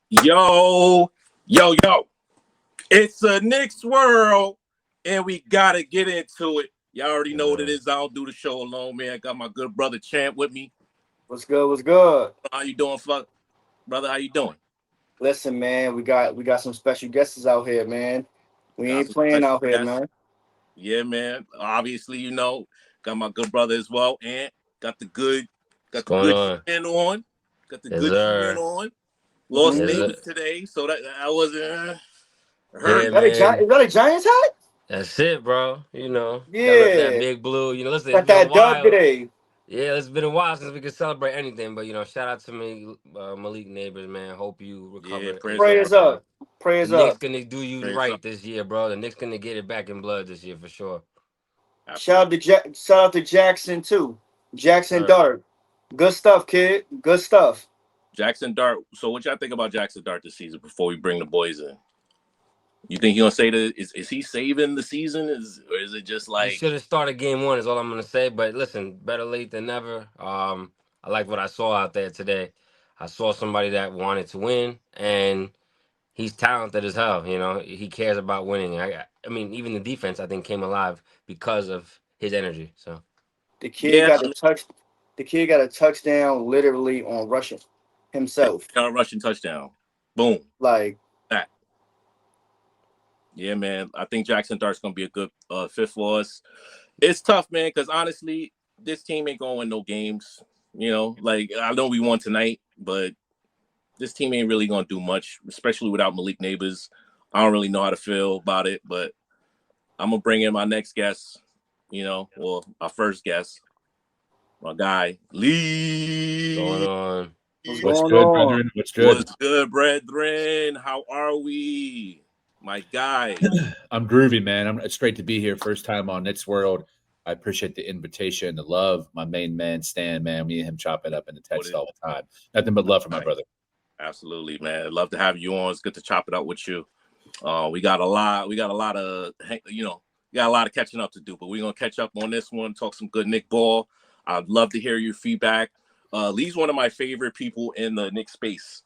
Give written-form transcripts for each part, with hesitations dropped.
Yo, yo. It's a Knicks world, and we got to get into it. Y'all already know what it is. I don't do the show alone, man. I got my good brother Champ with me. What's good? What's good? How you doing, brother? How you doing? Listen, man, we got some special guests out here, man. We Got ain't some playing special out here, guests. man. Yeah, man. Obviously, got my good brother as well, and got the good on? shin on. Got the Yes, good shin sir. on. Lost Yes, neighbors sir. today, so that I wasn't hurt. Yeah, Is that a man. Giants hat? That's it, bro. Gotta let that Yeah. big blue. Listen, it's Got been a that dub while. today. Yeah, it's been a while since we could celebrate anything. But shout out to me, Malik neighbors, man. Hope you Yeah, recover prayers up, Prayers ASAP, up. bro. The Prayers Knicks up. gonna do you prayers up. right this year, bro. The Knicks gonna get it back in blood this year for sure. Absolutely. Shout out to Jackson too. Yes, Jackson sir. Dart. Good stuff, kid. Good stuff. Jackson Dart. So, what y'all think about Jackson Dart this season? Before we bring the boys in, you think he gonna say that? Is he saving the season? Or is it just He like should have started game one, is all I'm gonna say. But listen, better late than never. I like what I saw out there today. I saw somebody that wanted to win, and he's talented as hell. He cares about winning. I mean, even the defense I think came alive because of his energy. So The kid yeah, got a touch. The kid got a touchdown literally on rushing himself. rushing touchdown? Boom. Like That. Yeah, man. I think Jackson Dart's gonna be a good fit for us. It's tough, man, because honestly, this team ain't gonna win no games. Like I know we won tonight, but this team ain't really gonna do much, especially without Malik Neighbors. I don't really know how to feel about it, but I'm gonna bring in my next guest. Well, our first guest, my guy going Lee. on. what's What's going good, on? brethren? What's good? What's good, brethren? How are we, my guy? I'm groovy, man. It's great to be here. First time on Knicks World. I appreciate the invitation, the love. My main man, Stan, man. Me and him chop it up in the text all the time. Nothing but love for my brother. Absolutely, man. Love to have you on. It's good to chop it up with you. We got a lot of catching up to do, but we're gonna catch up on this one, talk some good Knick ball. I'd love to hear your feedback. Lee's one of my favorite people in the Knick space,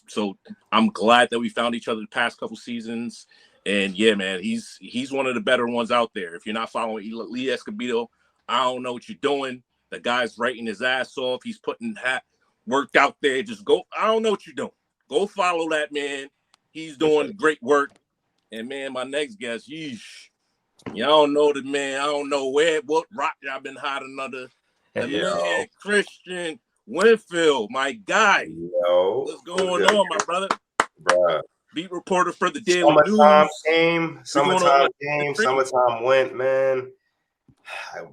so I'm glad that we found each other the past couple seasons. And yeah, man, he's one of the better ones out there. If you're not following Lee Escobedo, I don't know what you're doing. The guy's writing his ass off. He's putting work out there. Just go. I don't know what you're doing. Go follow that man. He's doing great work. And man, my next guest, yeesh. Y'all know the man. I don't know what rock y'all been hiding under. The man, Kristian Winfield, my guy. Yo, What's going on, my brother? Bruh. Beat reporter for the Daily Summertime News. came, summertime went, man.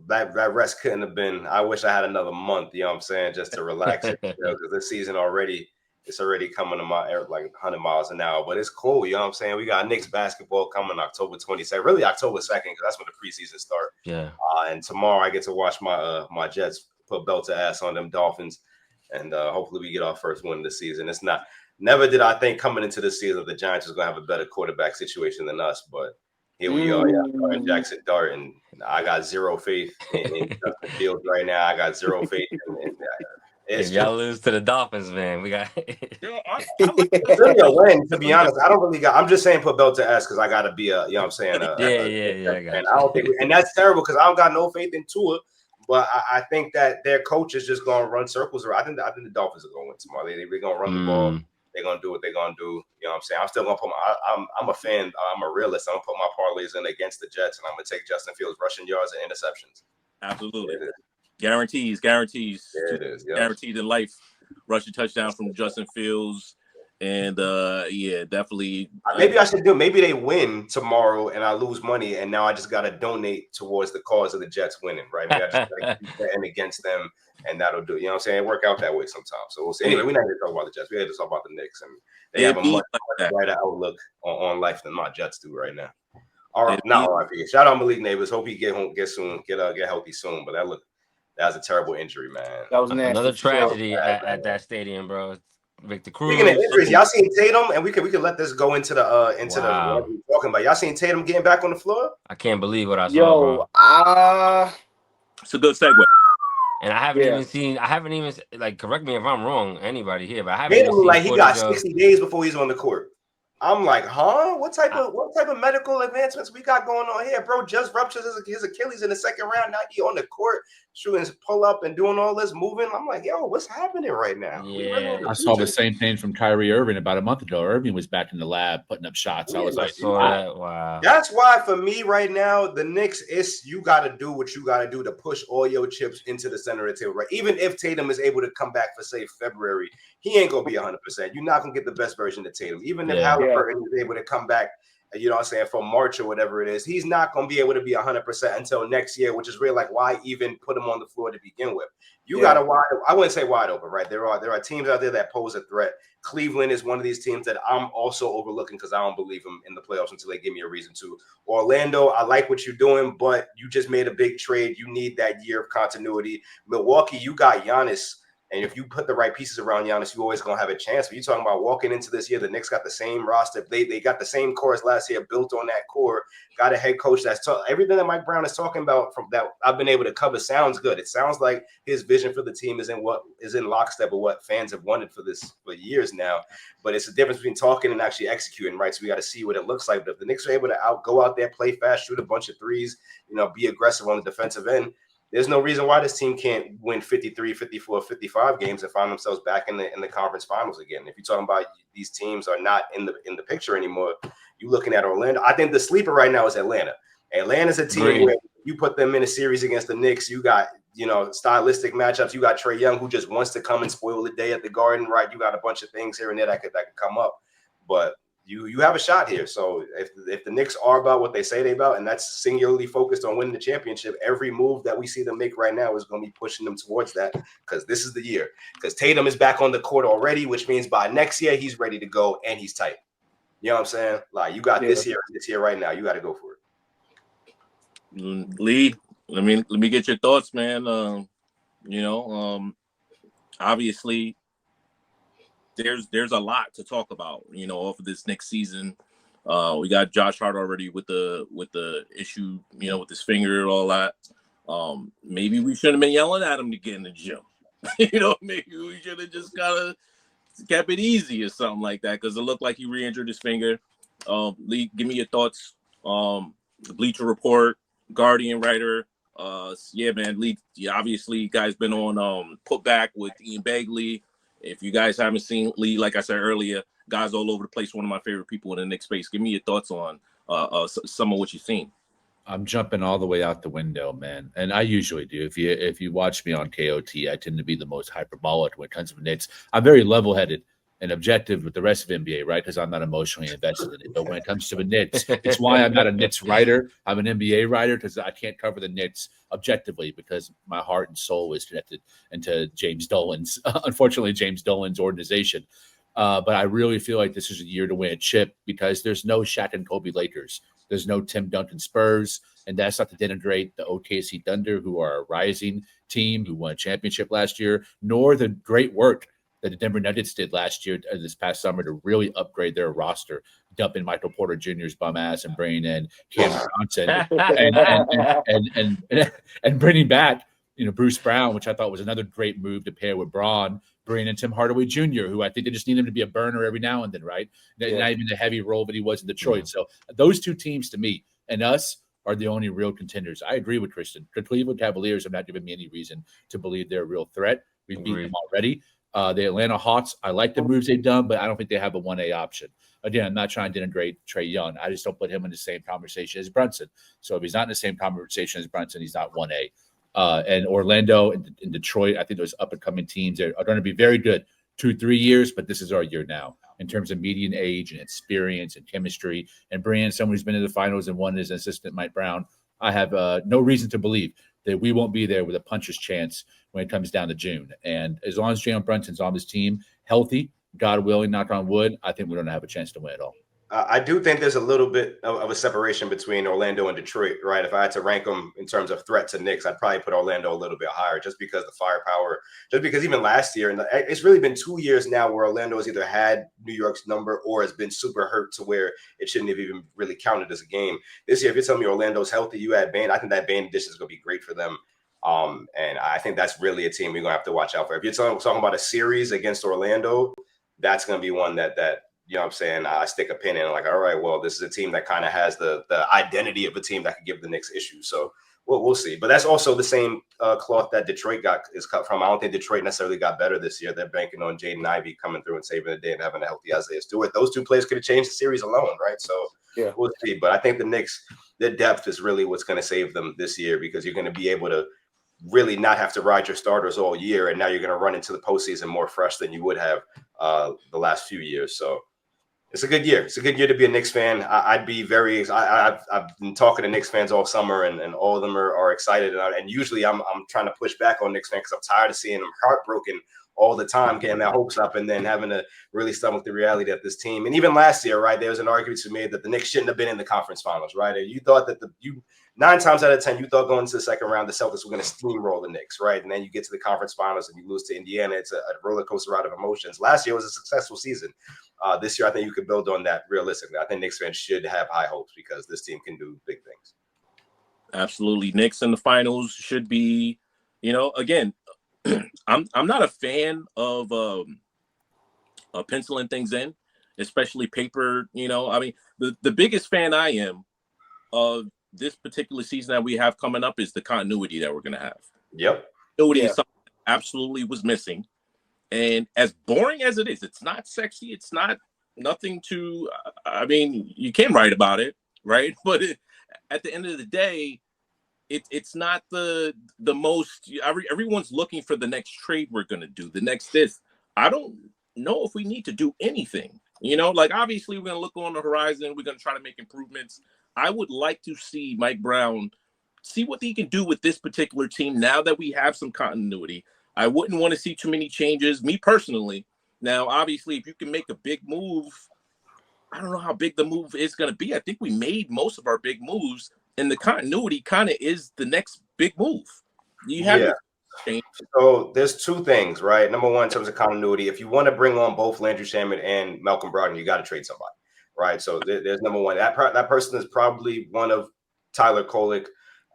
That rest couldn't have been. I wish I had another month, you know what I'm saying, just to relax it. Because this season it's already coming to my air like 100 miles an hour. But it's cool, you know what I'm saying? We got Knicks basketball coming October 22nd, really October 2nd, because that's when the preseason start. Yeah. And tomorrow I get to watch my Jets put belt to ass on them Dolphins. And hopefully we get our first win of the season. Never did I think coming into the season the Giants was going to have a better quarterback situation than us, but here we are. Yeah, Jackson Dart, and I got zero faith in Justin Fields right now. I got zero faith in if y'all lose to the Dolphins, man, we got. It's really a win, to be honest. I'm just saying put belt to ass because I got to be you know what I'm saying? Yeah. And I don't think, and that's terrible because I don't got no faith in Tua. But I think that their coach is just going to run circles around. I think the Dolphins are going to win tomorrow. They're going to run the ball. They're going to do what they're going to do. You know what I'm saying? I'm still going to put I'm a fan. I'm a realist. I'm going to put my parlays in against the Jets, and I'm going to take Justin Fields rushing yards and interceptions. Absolutely. Guarantees. Yeah, it is. Yeah. Guaranteed in life. Rushing touchdown from Justin Fields. And definitely. Maybe they win tomorrow and I lose money, and now I just got to donate towards the cause of the Jets winning, right? Maybe I just got to keep betting against them, and that'll do. You know what I'm saying? Work out that way sometimes. So we'll see. Anyway, we're not going to talk about the Jets. We're here to talk about the Knicks, and they have a much brighter outlook on life than my Jets do right now. All right, not RIP. Shout out Malik Neighbors. Hope he get healthy soon. But that was a terrible injury, man. That was nasty. Another tragedy at that stadium, bro. Victor Cruz. Speaking of injuries, y'all seen Tatum, and we could let this go into the Wow. what we're talking about. Y'all seen Tatum getting back on the floor? I can't believe what I saw, bro. It's a good segue. And I haven't Yeah. even seen. I haven't even like. Correct me if I'm wrong, anybody here, but I haven't Made even him seen like he got footage of. 60 days before he's on the court. I'm like, huh? What type of medical advancements we got going on here, bro? Just ruptures his Achilles in the second round. Now he on the court shooting his pull up and doing all this moving. I'm like, yo, what's happening right now? We really in Yeah. the I saw the future. same thing from Kyrie Irving about a month ago. Irving was back in the lab putting up shots. I was I like, saw wow. that. Wow. That's why for me right now, the Knicks is you got to do what you got to do to push all your chips into the center of the table. Right, even if Tatum is able to come back for say February, he ain't gonna be 100%. You're not gonna get the best version of Tatum. Even if Yeah. Halliburton is able to come back, you know what I'm saying, for March or whatever it is, he's not gonna be able to be 100% until next year, which is really like why even put him on the floor to begin with. You got to I wouldn't say wide open, right? There are teams out there that pose a threat. Cleveland is one of these teams that I'm also overlooking because I don't believe them in the playoffs until they give me a reason to. Orlando, I like what you're doing, but you just made a big trade. You need that year of continuity. Milwaukee, you got Giannis. And if you put the right pieces around Giannis, you always going to have a chance. But you're talking about walking into this year, the Knicks got the same roster. They got the same core as last year, built on that core. Got a head coach that's everything that Mike Brown is talking about from that I've been able to cover sounds good. It sounds like his vision for the team is in lockstep with what fans have wanted for years now. But it's a difference between talking and actually executing, right? So we got to see what it looks like. But if the Knicks are able to go out there, play fast, shoot a bunch of threes, be aggressive on the defensive end, there's no reason why this team can't win 53, 54, 55 games and find themselves back in the conference finals again. If you're talking about these teams are not in the picture anymore, you're looking at Orlando. I think the sleeper right now is Atlanta. Atlanta's a team where you put them in a series against the Knicks, you got, stylistic matchups. You got Trae Young, who just wants to come and spoil the day at the Garden, right? You got a bunch of things here and there that could come up. But you have a shot here. So if the Knicks are about what they say they about, and that's singularly focused on winning the championship, every move that we see them make right now is going to be pushing them towards that, because this is the year. Because Tatum is back on the court already, which means by next year he's ready to go and he's tight. You know what I'm saying? Like, you got this year right now. You got to go for it. Lee, let me get your thoughts, man. Obviously there's a lot to talk about, off of this next season. We got Josh Hart already with the issue, with his finger and all that. Maybe we shouldn't have been yelling at him to get in the gym. Maybe we should have just kind of kept it easy or something like that, because it looked like he re-injured his finger. Lee, give me your thoughts. The Bleacher Report, Guardian writer. Man, Lee, obviously you guys been on Putback with Ian Begley. If you guys haven't seen Lee, like I said earlier, guys all over the place, one of my favorite people in the Knicks space. Give me your thoughts on some of what you've seen. I'm jumping all the way out the window, man. And I usually do. If you watch me on KOT, I tend to be the most hyperbolic when it comes to Knicks. I'm very level-headed and objective with the rest of NBA, right? Because I'm not emotionally invested in it. But when it comes to the Knicks, it's why I'm not a Knicks writer. I'm an NBA writer, because I can't cover the Knicks objectively, because my heart and soul is connected into James Dolan's, unfortunately, James Dolan's organization. But I really feel like this is a year to win a chip, because there's no Shaq and Kobe Lakers. There's no Tim Duncan Spurs. And that's not to denigrate the OKC Thunder, who are a rising team, who won a championship last year, nor the great work that the Denver Nuggets did last year, this past summer, to really upgrade their roster, dumping Michael Porter Jr.'s bum ass and bringing in Cam Johnson and bringing back, Bruce Brown, which I thought was another great move to pair with Braun, bringing in Tim Hardaway Jr., who I think they just need him to be a burner every now and then, right? Not even the heavy role that he was in Detroit. So those two teams, to me, and us, are the only real contenders. I agree with Kristian. The Cleveland Cavaliers have not given me any reason to believe they're a real threat. We've beaten them already. The Atlanta Hawks, I like the moves they've done, but I don't think they have a 1A option. Again, I'm not trying to denigrate Trae Young. I just don't put him in the same conversation as Brunson. So if he's not in the same conversation as Brunson, he's not 1A. And Orlando and Detroit, I think those up-and-coming teams are going to be very good 2-3 years, but this is our year now in terms of median age and experience and chemistry. And bringing in someone who's been in the finals and won as an assistant, Mike Brown, I have no reason to believe that we won't be there with a puncher's chance when it comes down to June. And as long as Jalen Brunson's on this team, healthy, God willing, knock on wood, I think we're going to have a chance to win it all. I do think there's a little bit of a separation between Orlando and Detroit, right? If I had to rank them in terms of threat to Knicks, I'd probably put Orlando a little bit higher, just because the firepower, just because even last year, and it's really been 2 years now where Orlando has either had New York's number or has been super hurt to where it shouldn't have even really counted as a game. This year, if you're telling me Orlando's healthy, you add Bane, I think that Bane addition is going to be great for them. And I think that's really a team we're gonna have to watch out for. If you're talking about a series against Orlando, that's gonna be one that you know what I'm saying, I stick a pin in, like, all right, well, this is a team that kind of has the identity of a team that could give the Knicks issues. So we'll see. But that's also the same cloth that Detroit is cut from. I don't think Detroit necessarily got better this year. They're banking on Jaden Ivey coming through and saving the day and having a healthy Isaiah Stewart. Those two players could have changed the series alone, right? So yeah, we'll see. But I think the Knicks, their depth is really what's going to save them this year, because you're going to be able to really not have to ride your starters all year, and now you're going to run into the postseason more fresh than you would have the last few years. So it's a good year. It's a good year to be a Knicks fan. I'd be very. I've been talking to Knicks fans all summer, and all of them are excited. And usually I'm trying to push back on Knicks fans because I'm tired of seeing them heartbroken all the time, getting their hopes up, and then having to really stomach the reality of this team. And even last year, right, there was an argument to be made that the Knicks shouldn't have been in the conference finals, right? And you thought that 9 times out of 10, you thought going to the second round, the Celtics were going to steamroll the Knicks, right? And then you get to the conference finals and you lose to Indiana. It's a roller coaster ride of emotions. Last year was a successful season. This year, I think you could build on that realistically. I think Knicks fans should have high hopes because this team can do big things. Absolutely. Knicks in the finals should be, again, I'm not a fan of penciling things in, especially paper. I mean, the biggest fan I am of this particular season that we have coming up is the continuity that we're going to have. Yep. Continuity is something that absolutely was missing. And as boring as it is, it's not sexy. It's not nothing to, I mean, you can write about it, right? But at the end of the day, it's not the most, everyone's looking for the next trade we're going to do, the next this. I don't know if we need to do anything, like obviously we're going to look on the horizon. We're going to try to make improvements. I would like to see Mike Brown, see what he can do with this particular team now that we have some continuity. I wouldn't want to see too many changes, me personally. Now, obviously, if you can make a big move, I don't know how big the move is going to be. I think we made most of our big moves, and the continuity kind of is the next big move. You have to change. So there's two things, right? Number one, in terms of continuity, if you want to bring on both Landry Shamet and Malcolm Brogdon, you got to trade somebody, right? So there's number one. That person is probably one of Tyler Kolek,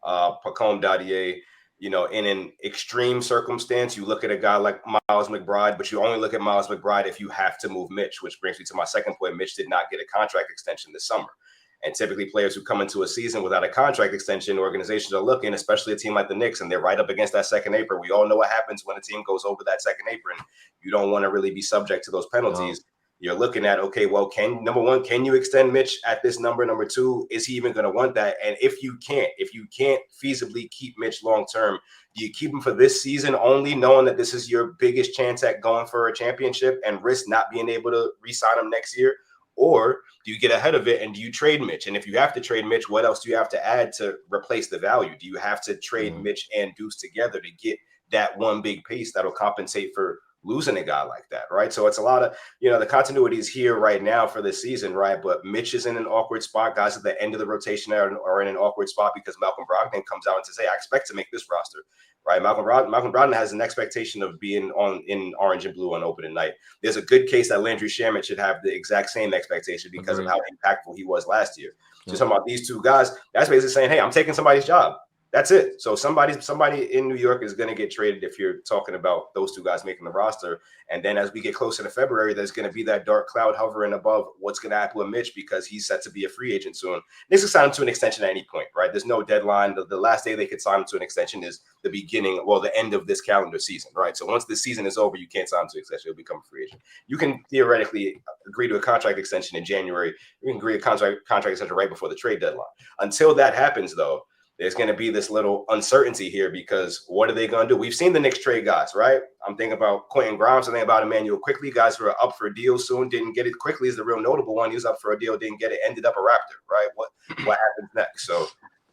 Pacome Dadier. In an extreme circumstance, you look at a guy like Miles McBride, but you only look at Miles McBride if you have to move Mitch, which brings me to my second point. Mitch did not get a contract extension this summer. And typically players who come into a season without a contract extension, organizations are looking, especially a team like the Knicks, and they're right up against that second apron. We all know what happens when a team goes over that second apron. You don't want to really be subject to those penalties. No. You're looking at, okay, well, number one, can you extend Mitch at this number? Number two, is he even going to want that? And if you can't feasibly keep Mitch long-term, do you keep him for this season only, knowing that this is your biggest chance at going for a championship and risk not being able to re-sign him next year? Or do you get ahead of it and do you trade Mitch? And if you have to trade Mitch, what else do you have to add to replace the value? Do you have to trade Mitch and Deuce together to get that one big piece that'll compensate for losing a guy like that, right? So it's a lot of, the continuity is here right now for this season, right? But Mitch is in an awkward spot. Guys at the end of the rotation are in an awkward spot because Malcolm Brogdon comes out and says, hey, I expect to make this roster, right? Malcolm Brogdon has an expectation of being in orange and blue on opening night. There's a good case that Landry Shamet should have the exact same expectation because of how impactful he was last year. So talking about these two guys, that's basically saying, hey, I'm taking somebody's job. That's it. So somebody in New York is going to get traded if you're talking about those two guys making the roster. And then as we get closer to February, there's going to be that dark cloud hovering above what's going to happen with Mitch because he's set to be a free agent soon. Knicks can sign him to an extension at any point, right? There's no deadline. The last day they could sign him to an extension is the end of this calendar season, right? So once the season is over, you can't sign him to an extension. He'll become a free agent. You can theoretically agree to a contract extension in January. You can agree to a contract extension right before the trade deadline. Until that happens, though, there's going to be this little uncertainty here because what are they going to do? We've seen the Knicks trade guys, right? I'm thinking about Quentin Grimes. I'm thinking about Emmanuel Quickly. Guys who are up for a deal soon, didn't get it. Quickly is the real notable one. He was up for a deal, didn't get it, ended up a Raptor, right? What happens next? So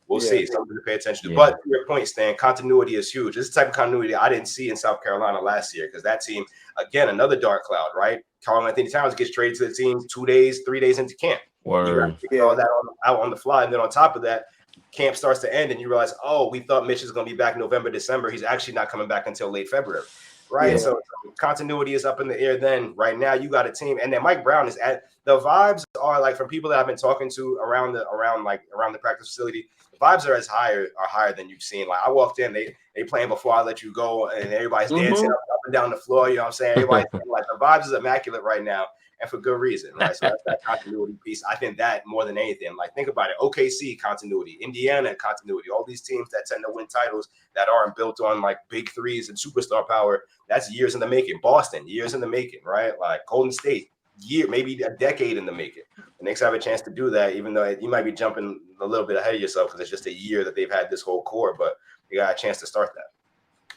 we'll see. Something to pay attention to. But to your point, Stan, continuity is huge. This is the type of continuity I didn't see in South Carolina last year because that team, again, another dark cloud, right? Karl-Anthony Towns gets traded to the team 2 days, 3 days into camp. Word. You got to figure all that out on the fly. And then on top of that, camp starts to end and you realize, we thought Mitch is going to be back November, December. He's actually not coming back until late February, right? Yeah. So continuity is up in the air. Then right now you got a team, and then Mike Brown is at the vibes are like from people that I've been talking to around the practice facility. The vibes are higher than you've seen. Like I walked in, they playing Before I Let You Go, and everybody's dancing up and down the floor. You know what I'm saying? Everybody's like the vibes is immaculate right now. And for good reason, right? So that's that continuity piece. I think that more than anything, like think about it, OKC continuity, Indiana continuity, all these teams that tend to win titles that aren't built on like big threes and superstar power. That's years in the making. Boston, years in the making, right? Like Golden State, maybe a decade in the making. The Knicks have a chance to do that, even though you might be jumping a little bit ahead of yourself because it's just a year that they've had this whole core, but you got a chance to start that.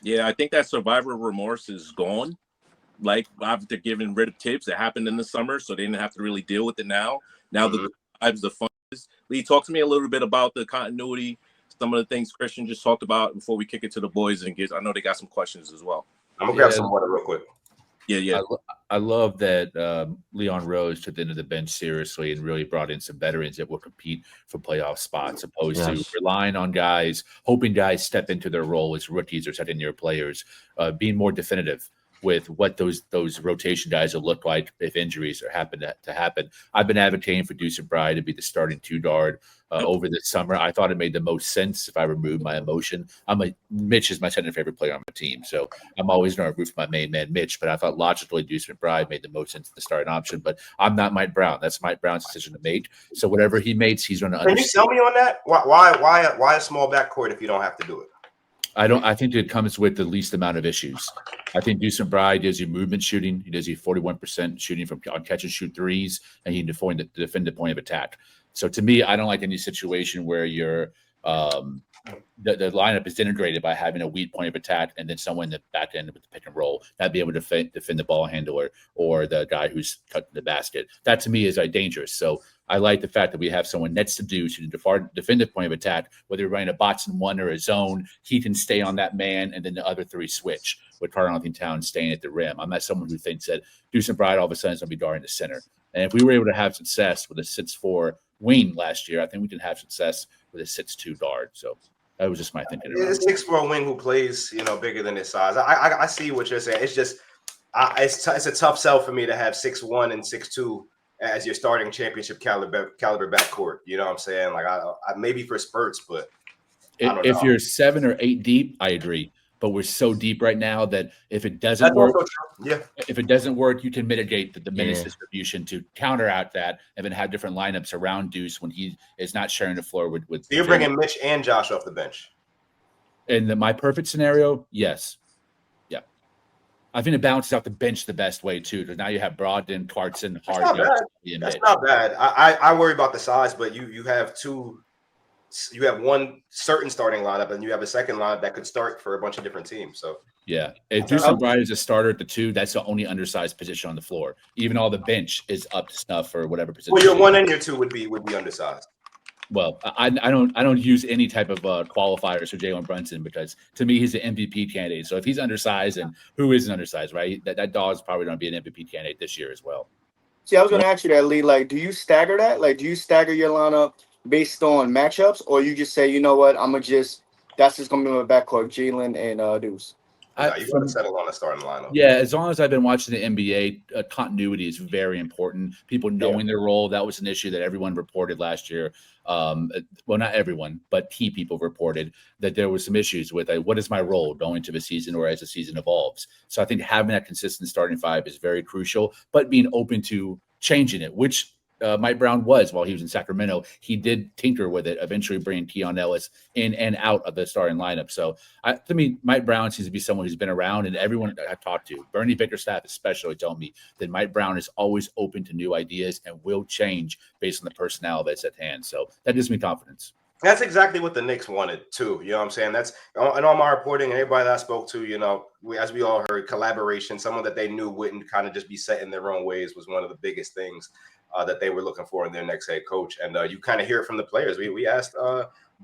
Yeah, I think that survivor remorse is gone. Like after giving rid of Tibbs, it happened in the summer, so they didn't have to really deal with it now. Now the vibes, the fun is. Lee, talk to me a little bit about the continuity, some of the things Kristian just talked about before we kick it to the boys and I know they got some questions as well. I'm gonna grab some water real quick. Yeah. I love that Leon Rose took the end of the bench seriously and really brought in some veterans that will compete for playoff spots, opposed to relying on guys, hoping guys step into their role as rookies or second-year players, being more definitive with what those rotation guys will look like if injuries happen to happen. I've been advocating for Deuce McBride to be the starting two guard over this summer. I thought it made the most sense if I removed my emotion. Mitch is my second favorite player on my team, so I'm always going to root for my main man, Mitch. But I thought logically Deuce McBride made the most sense the starting option. But I'm not Mike Brown. That's Mike Brown's decision to make. So whatever he makes, he's going to understand. Can you tell me on that? Why a small backcourt if you don't have to do it? I think it comes with the least amount of issues. I think Deuce McBride does your movement shooting. He does your 41% shooting on catch and shoot threes, and he can defend the point of attack. So to me, I don't like any situation where you're the lineup is integrated by having a weak point of attack and then someone in the back end with the pick and roll not be able to defend the ball handler or the guy who's cut the basket. That to me is dangerous. So I like the fact that we have someone next to Deuce who can defend the point of attack, whether you're running a box and one or a zone, he can stay on that man and then the other three switch with Karl-Anthony Towns staying at the rim. I'm not someone who thinks that Deuce McBride all of a sudden is going to be guarding the center. And if we were able to have success with a 6'4" wing last year, I think we can have success with a 6'2" guard. So that was just my thinking. It's 6'4" wing who plays, bigger than his size. I see what you're saying. It's just it's a tough sell for me to have 6'1" and 6'2" as your starting championship caliber backcourt. You know what I'm saying? Like I maybe for spurts, but if you're 7 or 8 deep, I agree. But we're so deep right now that if it doesn't work, if it doesn't work, you can mitigate the minutes distribution to counteract that, and then have different lineups around Deuce when he is not sharing the floor with. So you're bringing Mitch and Josh off the bench. In my perfect scenario, yes, yeah. I think it balances out the bench the best way too, because now you have Brogdon, Clarkson, Harden. That's not bad. I worry about the size, but you have two. You have one certain starting lineup, and you have a second lineup that could start for a bunch of different teams. So yeah, if Deuce McBride is a starter at the 2, that's the only undersized position on the floor. Even all the bench is up to snuff for whatever position. Well, your 1 and your 2 would be undersized. Well, I don't use any type of qualifiers for Jalen Brunson because to me he's an MVP candidate. So if he's undersized, and who isn't undersized, right? That dog is probably going to be an MVP candidate this year as well. See, I was going to ask you that, Lee. Like, do you stagger that? Like, do you stagger your lineup based on matchups, or you just say, you know what, that's just going to be my backcourt, Jalen and Deuce? You want to settle on a starting lineup. Yeah, as long as I've been watching the NBA, continuity is very important. People knowing their role, that was an issue that everyone reported last year. Well, not everyone, but key people reported that there was some issues with what is my role going to the season or as the season evolves. So I think having that consistent starting 5 is very crucial, but being open to changing it, which Mike Brown was while he was in Sacramento. He did tinker with it, eventually bringing Keon Ellis in and out of the starting lineup. So to me, Mike Brown seems to be someone who's been around, and everyone I've talked to, Bernie Bickerstaff especially, told me that Mike Brown is always open to new ideas and will change based on the personnel that's at hand. So that gives me confidence. That's exactly what the Knicks wanted too. You know what I'm saying? That's in all my reporting and everybody that I spoke to, as we all heard, collaboration, someone that they knew wouldn't kind of just be set in their own ways was one of the biggest things that they were looking for in their next head coach. And you kind of hear it from the players. We asked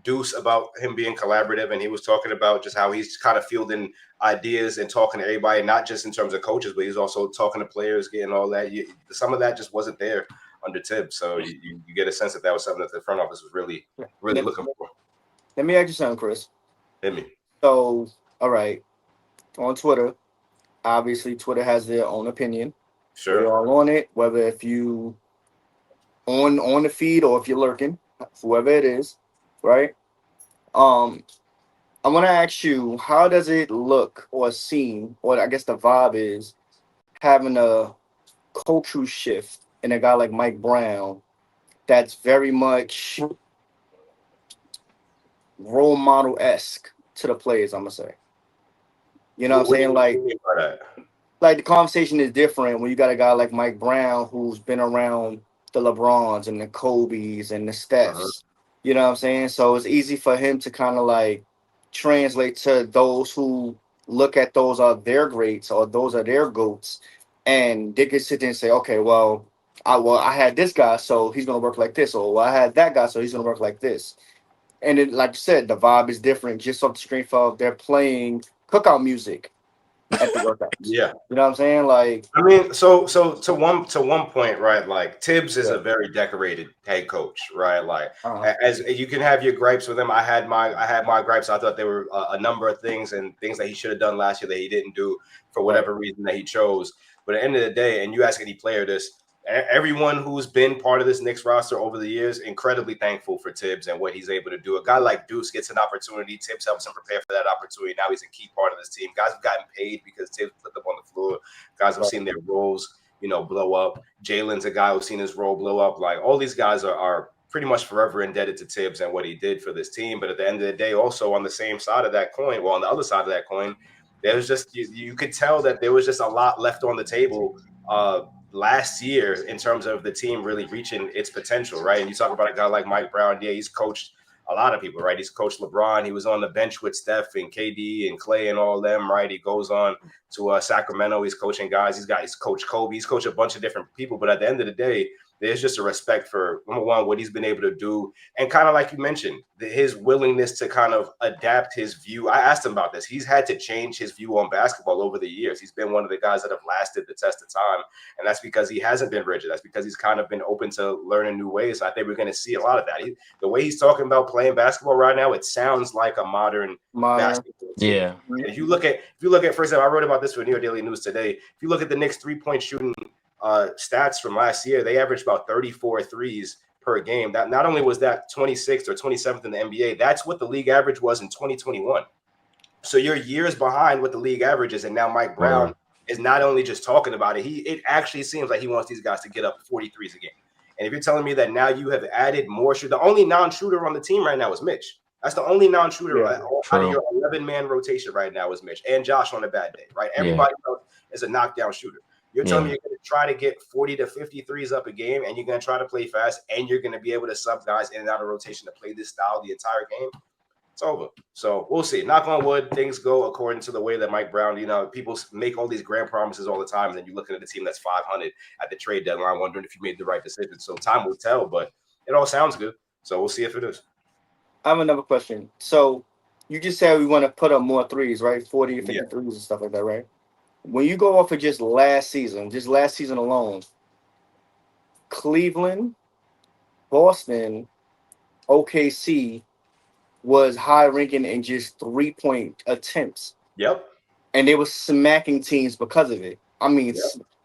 Deuce about him being collaborative, and he was talking about just how he's kind of fielding ideas and talking to everybody, not just in terms of coaches, but he's also talking to players, getting all that. Some of that just wasn't there under Tibbs. So you get a sense that was something that the front office was really looking for. Let me ask you something, Chris. Hit me. So, all right, on Twitter, Obviously, Twitter has their own opinion. Sure. We're all on it, whether if you on the feed or if you're lurking, whoever it is, right? Um, I want to ask you, how does it look or seem, or I guess the vibe is having a cultural shift in a guy like Mike Brown that's very much role model esque to the players. I'm gonna say, you know what I'm What do saying? you mean by that? Like the conversation is different when you got a guy like Mike Brown who's been around the LeBrons and the Kobe's and the Uh-huh. Stephs. You know what I'm saying? So it's easy for him to kind of like translate to those who look at those are their greats or those are their goats, and they can sit there and say, okay, I had this guy, so he's gonna work like this, or well, I had that guy, so he's gonna work like this. And it, like you said, the vibe is different just off the strength of they're playing cookout music at the workouts. Yeah. You know what I'm saying? Like, I mean, so to one point, right? Like Tibbs is yeah. a very decorated head coach, right? Like Uh-huh. as you can have your gripes with him. I had my gripes. I thought there were a number of things and things that he should have done last year that he didn't do for Right. whatever reason that he chose. But at the end of the day, and you ask any player this, everyone who's been part of this Knicks roster over the years, incredibly thankful for Tibbs and what he's able to do. A guy like Deuce gets an opportunity. Tibbs helps him prepare for that opportunity. Now he's a key part of this team. Guys have gotten paid because Tibbs put them on the floor. Guys have seen their roles, blow up. Jalen's a guy who's seen his role blow up. Like all these guys are pretty much forever indebted to Tibbs and what he did for this team. But at the end of the day, also on the same side of that coin, well, on the other side of that coin, there's just you could tell that there was just a lot left on the table last year in terms of the team really reaching its potential, right? And you talk about a guy like Mike Brown. Yeah, he's coached a lot of people, right? He's coached LeBron. He was on the bench with Steph and KD and Clay and all of them, right? He goes on to Sacramento. He's coaching guys. He's coached Kobe. He's coached a bunch of different people. But at the end of the day, there's just a respect for, number one, what he's been able to do. And kind of like you mentioned, his willingness to kind of adapt his view. I asked him about this. He's had to change his view on basketball over the years. He's been one of the guys that have lasted the test of time. And that's because he hasn't been rigid. That's because he's kind of been open to learning new ways. I think we're going to see a lot of that. The way he's talking about playing basketball right now, it sounds like a modern basketball team. Yeah. If you look at, for example, I wrote about this for New York Daily News today. If you look at the Knicks 3-point shooting stats from last year, they averaged about 34 threes per game. That not only was that 26th or 27th in the NBA, that's what the league average was in 2021. So you're years behind what the league average is, and now Mike Brown is not only just talking about it, it actually seems like he wants these guys to get up 43s a game. And if you're telling me that now you have added more shooters, the only non-shooter on the team right now is Mitch. That's the only non-shooter out of your 11-man rotation right now is Mitch, and Josh on a bad day, right? Everybody else is a knockdown shooter. You're telling me you're going to try to get 40 to 53s up a game, and you're going to try to play fast, and you're going to be able to sub guys in and out of rotation to play this style the entire game? It's over. So we'll see. Knock on wood, things go according to the way that Mike Brown, people make all these grand promises all the time, and then you're looking at a team that's 500 at the trade deadline, wondering if you made the right decision. So time will tell, but it all sounds good. So we'll see if it is. I have another question. So you just said we want to put up more threes, right? 40 or 50 threes and stuff like that, right? When you go off of just last season alone, Cleveland, Boston, OKC was high ranking in just 3-point attempts. Yep. And they were smacking teams because of it. I mean,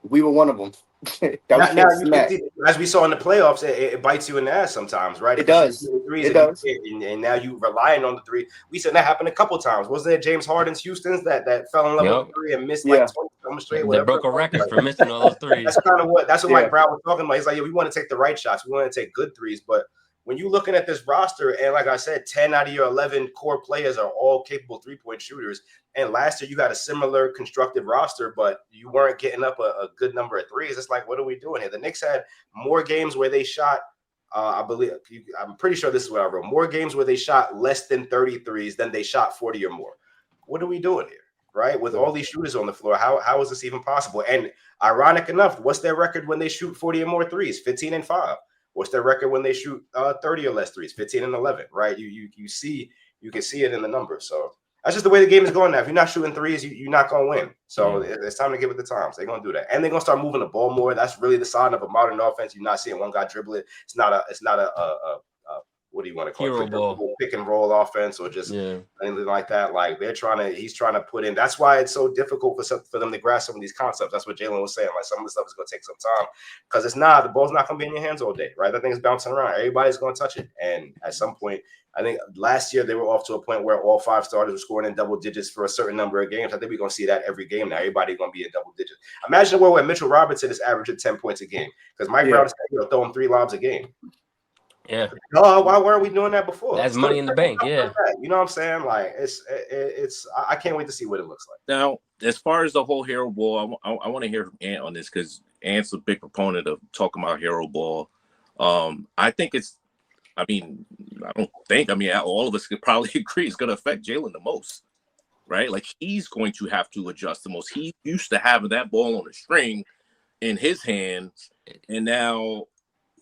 we were one of them. As we saw in the playoffs, it bites you in the ass sometimes, right? It does. It does. And now you relying on the three. We said that happened a couple times. Wasn't it James Harden's Houston's that fell in love with the three and missed like 20 straight? They broke a record for missing all those threes. That's kind of what Mike Brown was talking about. He's like, we want to take the right shots. We want to take good threes. But when you're looking at this roster, and like I said, 10 out of your 11 core players are all capable 3-point shooters. And last year you had a similar constructed roster, but you weren't getting up a good number of threes. It's like, what are we doing here? The Knicks had more games where they shot, I'm pretty sure this is what I wrote, more games where they shot less than 30 threes than they shot 40 or more. What are we doing here, right? With all these shooters on the floor, how is this even possible? And ironic enough, what's their record when they shoot 40 or more threes? 15-5. What's their record when they shoot 30 or less threes? 15-11, right? You can see it in the numbers. So that's just the way the game is going now. If you're not shooting threes, you're not going to win. So it's time to give it the times. They're going to do that. And they're going to start moving the ball more. That's really the sign of a modern offense. You're not seeing one guy dribble it. It's not a what do you want to call Hero ball. pick and roll offense or just anything like that. Like he's trying to put in. That's why it's so difficult for them to grasp some of these concepts. That's what Jalen was saying. Like some of the stuff is going to take some time because the ball's not going to be in your hands all day, right? That thing's bouncing around. Everybody's going to touch it, and at some point, I think last year they were off to a point where all 5 starters were scoring in double digits for a certain number of games. I think we're going to see that every game now. Everybody's going to be in double digits. Imagine a world where Mitchell Robinson is averaging 10 points a game because Mike Brown is throwing 3 lobs a game. Yeah. Why weren't we doing that before? That's money in the bank. Yeah. You know what I'm saying? Like it's. I can't wait to see what it looks like. Now, as far as the whole hero ball, I want to hear from Ant on this because Ant's a big proponent of talking about hero ball. I think it's. I mean, all of us could probably agree it's going to affect Jalen the most, right? Like he's going to have to adjust the most. He used to having that ball on a string in his hands, and now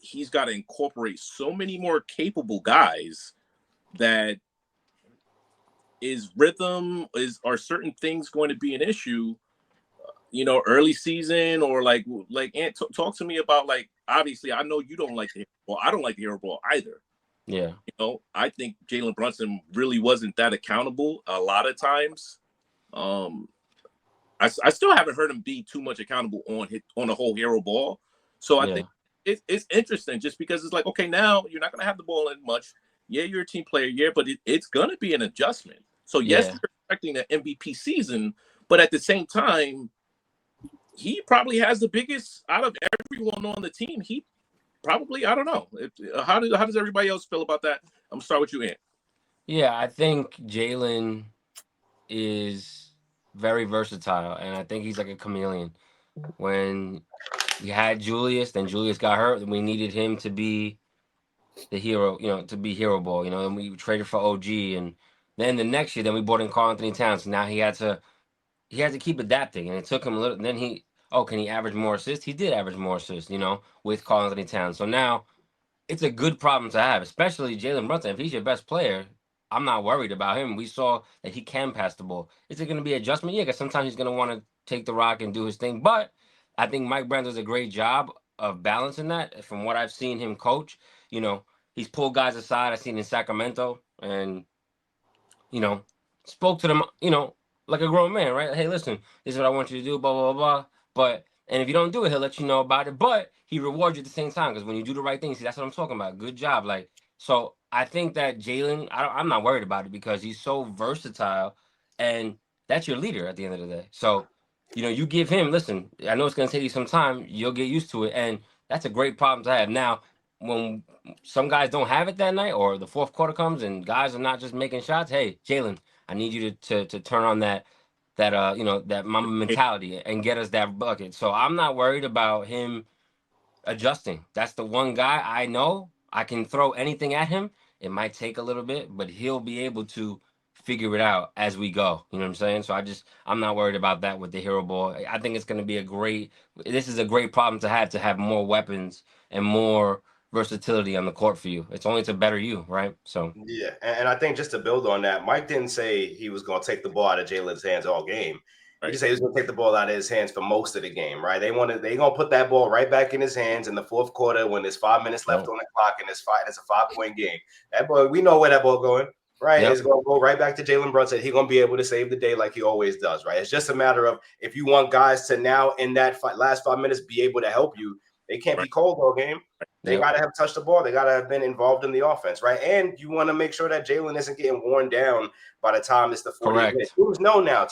he's got to incorporate so many more capable guys that are certain things going to be an issue, early season or like Ant, talk to me about like, obviously I know you don't like the hero ball. I don't like the hero ball either. Yeah. I think Jalen Brunson really wasn't that accountable a lot of times. I still haven't heard him be too much accountable on the whole hero ball. So I think it's interesting just because it's like, okay, now you're not going to have the ball in much. Yeah, you're a team player. Yeah, but it's going to be an adjustment. So, yes, you're expecting an MVP season, but at the same time, he probably has the biggest out of everyone on the team. He probably, I don't know. How does everybody else feel about that? I'm going to start with you, Ant. Yeah, I think Jalen is very versatile, and I think he's like a chameleon. When we had Julius, then Julius got hurt, and we needed him to be the hero, to be hero ball, and we traded for OG, and then the next year, then we brought in Karl-Anthony Towns. Now he had to keep adapting, and it took him a little. Then can he average more assists? He did average more assists, with Karl-Anthony Towns. So now it's a good problem to have, especially Jalen Brunson. If he's your best player, I'm not worried about him. We saw that he can pass the ball. Is it going to be adjustment? Yeah, because sometimes he's going to want to take the rock and do his thing. But I think Mike Brown does a great job of balancing that. From what I've seen him coach, he's pulled guys aside. I've seen in Sacramento and, spoke to them, like a grown man, right? Hey, listen, this is what I want you to do, blah, blah, blah, blah. And if you don't do it, he'll let you know about it. But he rewards you at the same time because when you do the right thing, see, that's what I'm talking about. Good job. So I think that Jalen, I'm not worried about it because he's so versatile and that's your leader at the end of the day. So, you give him, listen, I know it's going to take you some time. You'll get used to it. And that's a great problem to have. Now, when some guys don't have it that night or the fourth quarter comes and guys are not just making shots, hey, Jalen, I need you to turn on that Mamba mentality and get us that bucket. So I'm not worried about him adjusting. That's the one guy I know I can throw anything at him. It might take a little bit, but he'll be able to figure it out as we go. You know what I'm saying? So I'm not worried about that with the hero ball. I think it's going to be this is a great problem to have more weapons and more versatility on the court for you. It's only to better you, right? So yeah, and I think just to build on that, Mike didn't say he was going to take the ball out of Jalen's hands all game. Right. He just said he was going to take the ball out of his hands for most of the game, right? They're going to put that ball right back in his hands in the fourth quarter when there's 5 minutes left on the clock and it's a 5-point game. That ball, we know where that ball going, right? Yep. It's going to go right back to Jalen Brunson. He's going to be able to save the day like he always does, right? It's just a matter of if you want guys to now in that last 5 minutes be able to help you, they can't be cold all game. They got to have touched the ball. They got to have been involved in the offense, right? And you want to make sure that Jalen isn't getting worn down by the time it's the 40 minutes. Teams know now.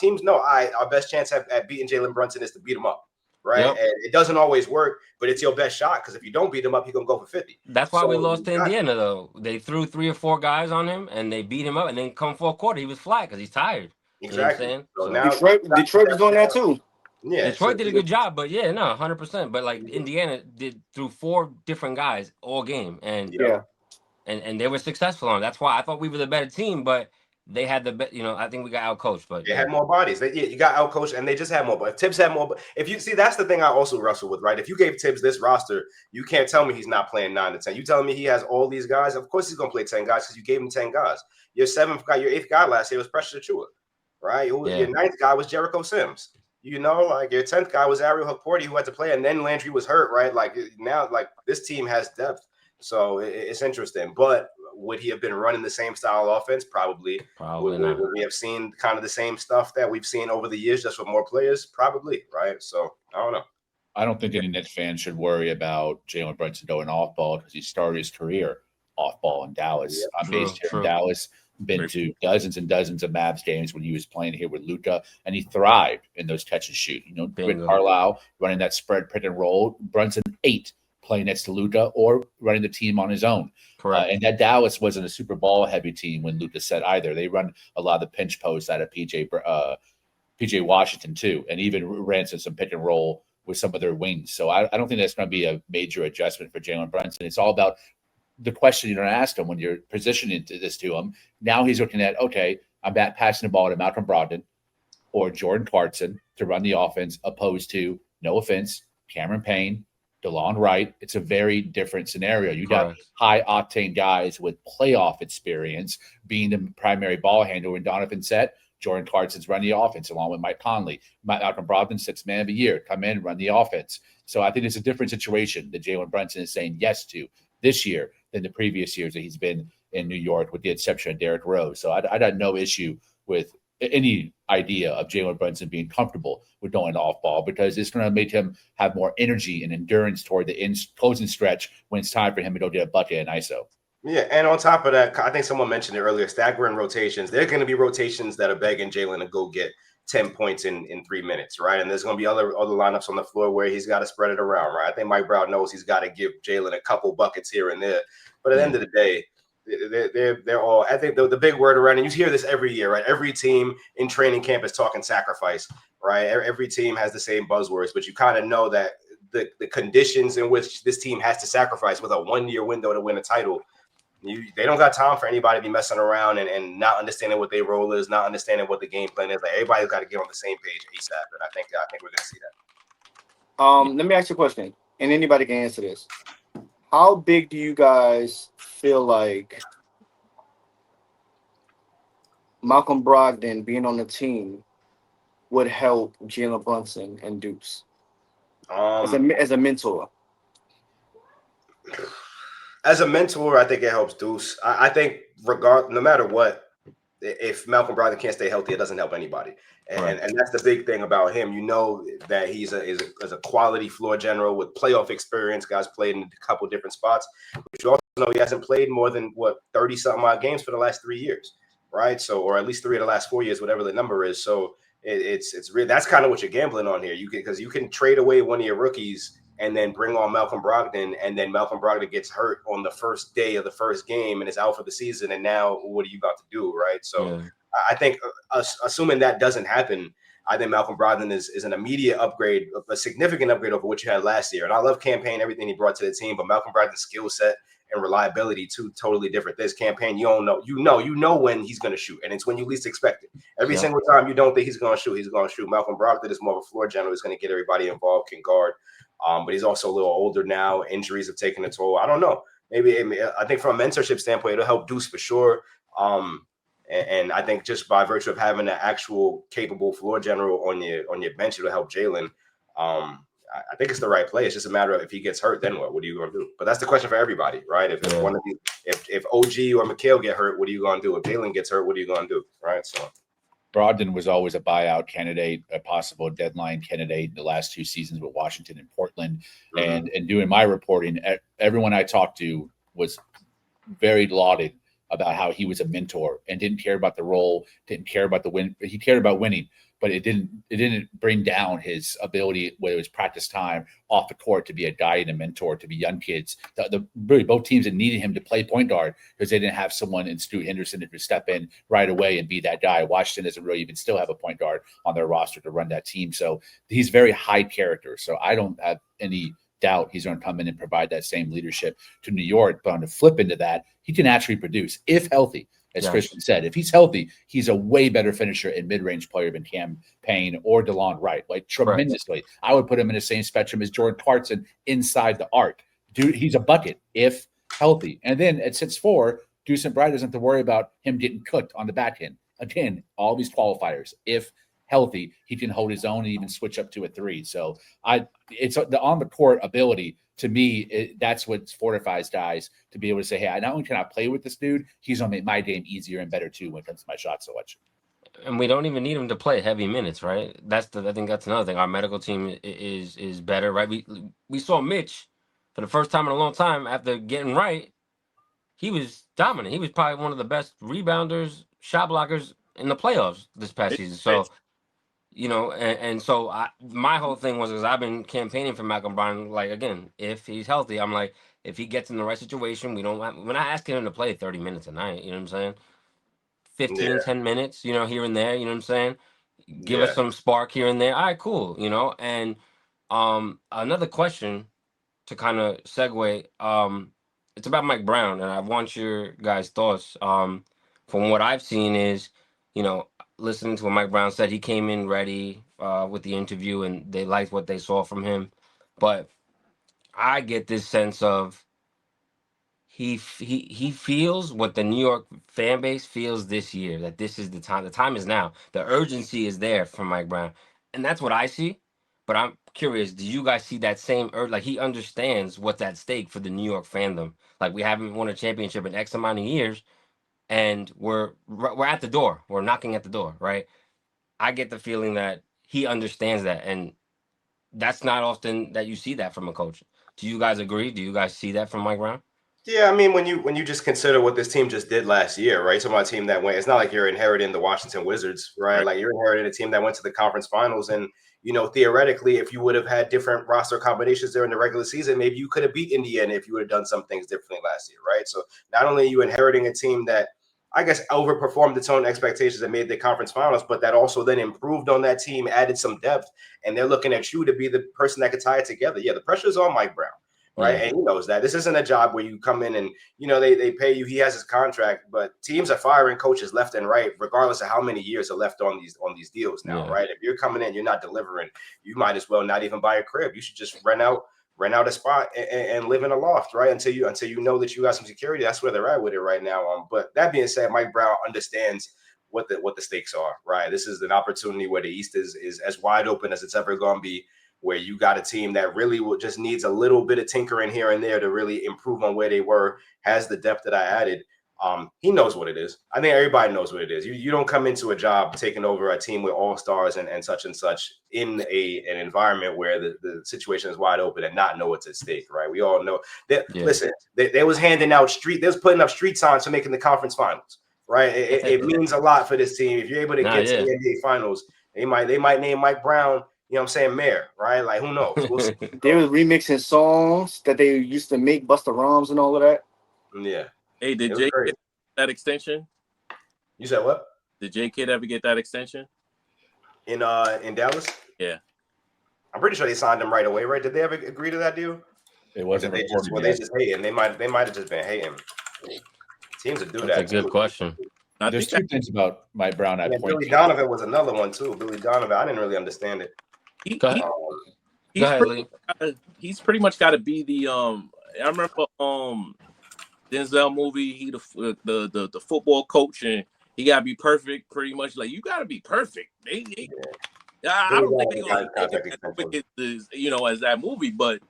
Our best chance at beating Jalen Brunson is to beat him up, right? Yep. And it doesn't always work, but it's your best shot because if you don't beat him up, he's going to go for 50. That's why we lost to Indiana, though. They threw 3 or 4 guys on him, and they beat him up, and then come fourth quarter, he was flat because he's tired. Exactly. You know what I'm saying? So now Detroit was doing that, too. Yeah, Detroit did a good job, but 100%. But like Indiana did through 4 different guys all game, and and they were successful on it. That's why I thought we were the better team, but they had I think we got outcoached. But they had more bodies. You got outcoached, and they just had more. But Tibbs had more. If you see, that's the thing I also wrestle with, right? If you gave Tibbs this roster, you can't tell me he's not playing 9 to 10. You telling me he has all these guys? Of course he's gonna play 10 guys because you gave him 10 guys. Your 7th guy, your 8th guy last year was Precious Achua, right? Your 9th guy was Jericho Sims. Your 10th guy was Ariel Hukporti, who had to play, and then Landry was hurt, right? Like now, like this team has depth, so it's interesting. But Would he have been running the same style of offense? Probably. Probably Would not. we have seen kind of the same stuff that we've seen over the years, just with more players? Probably, right? So I don't know. I don't think any Nets fan should worry about Jalen Brunson going off ball because he started his career off ball in Dallas. Yeah, I'm based here in true. Dallas. Been to dozens and dozens of Mavs games when he was playing here with Luka, and he thrived in those catch and shoot. You know, Bingo. with Carlisle running that spread pick and roll, Brunson 8 playing next to Luka or running the team on his own. Correct. And that Dallas wasn't a super ball heavy team when Luka said either. They run a lot of the pinch posts out of PJ Washington too, and even ran some pick and roll with some of their wings. So I don't think that's going to be a major adjustment for Jalen Brunson. It's all about the question you're going to ask him when you're positioning this to him. Now he's looking at, okay, I'm back passing the ball to Malcolm Brogdon or Jordan Clarkson to run the offense, opposed to, no offense, Cameron Payne, DeLon Wright. It's a very different scenario. You got high octane guys with playoff experience being the primary ball handler. When Donovan said, Jordan Clarkson's run the offense along with Mike Conley. Malcolm Brogdon, 6th man of the year, come in, run the offense. So I think it's a different situation that Jalen Brunson is saying yes to this year than the previous years that he's been in New York, with the exception of Derrick Rose. So I had no issue with any idea of Jalen Brunson being comfortable with going off ball, because it's going to make him have more energy and endurance toward the closing stretch when it's time for him to go get a bucket and ISO. Yeah, and on top of that, I think someone mentioned it earlier, staggering rotations. There are going to be rotations that are begging Jalen to go get 10 points in 3 minutes, right? And there's going to be other lineups on the floor where he's got to spread it around, right? I think Mike Brown knows he's got to give Jalen a couple buckets here and there. But at the end of the day, they're all, I think the big word around, and you hear this every year, right? Every team in training camp is talking sacrifice, right? Every team has the same buzzwords, but you kind of know that the conditions in which this team has to sacrifice with a 1-year window to win a title, they don't got time for anybody to be messing around and not understanding what their role is, not understanding what the game plan is. Like, everybody's got to get on the same page ASAP, and I think we're going to see that. Let me ask you a question, and anybody can answer this. How big do you guys feel like Malcolm Brogdon being on the team would help Jalen Brunson and Deuce as a mentor? As a mentor, I think it helps Deuce. I think no matter what, if Malcolm Brogdon can't stay healthy, it doesn't help anybody. And that's the big thing about him. You know that he's a quality floor general with playoff experience. Guys played in a couple different spots. But you also know he hasn't played more than 30-something odd games for the last 3 years, right? So, or at least 3 of the last 4 years, whatever the number is. So it's really, that's kind of what you're gambling on here. Because you can trade away one of your rookies and then bring on Malcolm Brogdon, and then Malcolm Brogdon gets hurt on the first day of the first game and is out for the season. And now what are you about to do, right? So I think assuming that doesn't happen, I think Malcolm Brogdon is an immediate upgrade, a significant upgrade over what you had last year. And I love Campaign, everything he brought to the team, but Malcolm Brogdon's skill set and reliability, two totally different. This Campaign, you know when he's going to shoot, and it's when you least expect it. Every single time you don't think he's going to shoot, he's going to shoot. Malcolm Brogdon is more of a floor general. He's going to get everybody involved, can guard. But he's also a little older now. Injuries have taken a toll. I don't know. Maybe I think from a mentorship standpoint, it'll help Deuce for sure. And I think just by virtue of having an actual capable floor general on your bench, it'll help Jalen. I think it's the right play. It's just a matter of if he gets hurt, then what? What are you going to do? But that's the question for everybody, right? If OG or Mikal get hurt, what are you going to do? If Jalen gets hurt, what are you going to do, right? So Brogdon was always a buyout candidate, a possible deadline candidate in the last 2 seasons with Washington and Portland. And doing my reporting, everyone I talked to was very lauded about how he was a mentor and didn't care about the role, didn't care about the win. He cared about winning, but it didn't bring down his ability, whether it was practice time, off the court, to be a guide and a mentor to be young kids. Really both teams that needed him to play point guard because they didn't have someone in Stu Henderson that could step in right away and be that guy. Washington doesn't really even still have a point guard on their roster to run that team. So he's very high character. So I don't have any doubt he's going to come in and provide that same leadership to New York. But on the flip into that, he can actually produce if healthy. As Kristian said, if he's healthy, he's a way better finisher and mid-range player than Campaign or DeLon Wright, like tremendously. Right. I would put him in the same spectrum as Jordan Clarkson inside the arc. Dude, he's a bucket if healthy. And then at 6'4", Deuce and Bright doesn't have to worry about him getting cooked on the back end. Again, all these qualifiers. If healthy, he can hold his own and even switch up to a 3. So it's the on the court ability to me, that's what fortifies guys to be able to say, hey, not only can I play with this dude, he's going to make my game easier and better too when it comes to my shot selection. And we don't even need him to play heavy minutes, right? I think that's another thing. Our medical team is better, right? We saw Mitch for the first time in a long time after getting right. He was dominant. He was probably one of the best rebounders, shot blockers in the playoffs this past season. So, so my whole thing was, because I've been campaigning for Malcolm Brogdon, like, again, if he's healthy, I'm like, if he gets in the right situation, we're not asking him to play 30 minutes a night, you know what I'm saying? 15, 10 minutes, here and there, you know what I'm saying? Give us some spark here and there. All right, cool, And another question to kind of segue, it's about Mike Brown, and I want your guys' thoughts. From what I've seen is, listening to what Mike Brown said, he came in ready with the interview, and they liked what they saw from him. But I get this sense of he feels what the New York fan base feels this year, that this is the time. The time is now. The urgency is there from Mike Brown, and that's what I see. But I'm curious, do you guys see that same urge? Like, he understands what's at stake for the New York fandom. Like, we haven't won a championship in X amount of years, and we're at the door. We're knocking at the door, right? I get the feeling that he understands that, and that's not often that you see that from a coach. Do you guys agree? Do you guys see that from Mike Brown? Yeah, I mean, when you just consider what this team just did last year, right? So my team that went, it's not like you're inheriting the Washington Wizards, right? Like, you're inheriting a team that went to the conference finals, and theoretically, if you would have had different roster combinations during the regular season, maybe you could have beat Indiana if you would have done some things differently last year, right? So not only are you inheriting a team that, I guess, overperformed its own expectations and made the conference finals, but that also then improved on that team, added some depth, and they're looking at you to be the person that could tie it together. Yeah, the pressure is on Mike Brown. Right. Yeah. And he knows that this isn't a job where you come in and, they pay you. He has his contract, but teams are firing coaches left and right, regardless of how many years are left on these deals now. Yeah. Right. If you're coming in, you're not delivering, you might as well not even buy a crib. You should just rent out a spot and live in a loft. Right. Until you know that you got some security. That's where they're at with it right now. But that being said, Mike Brown understands what the stakes are. Right. This is an opportunity where the East is as wide open as it's ever going to be, where you got a team that really just needs a little bit of tinkering here and there to really improve on where they were, has the depth that I added. He knows what it is. I think everybody knows what it is. You don't come into a job taking over a team with all-stars and such in an environment where the situation is wide open and not know what's at stake, right? We all know that. Yeah. Listen, they was handing out they was putting up street signs for making the conference finals, right? It means a lot for this team. If you're able to get to the NBA finals, they might name Mike Brown, mayor, right? Like, who knows? We'll see. They were remixing songs that they used to make, Busta Rhymes and all of that. Yeah. Hey, did Jay get that extension? You said what? Did J Kid ever get that extension? In Dallas? Yeah. I'm pretty sure they signed him right away, right? Did they ever agree to that deal? It wasn't. They just hating. They might have just been hating. Teams would do that. That's a good question. There's two things about Mike Brown. Billy Donovan was another one too. Billy Donovan, I didn't really understand it. He's pretty much got to be the I remember Denzel movie. He the football coach, and he got to be perfect. Pretty much, like, you got to be perfect. I don't think they're gonna as that movie, but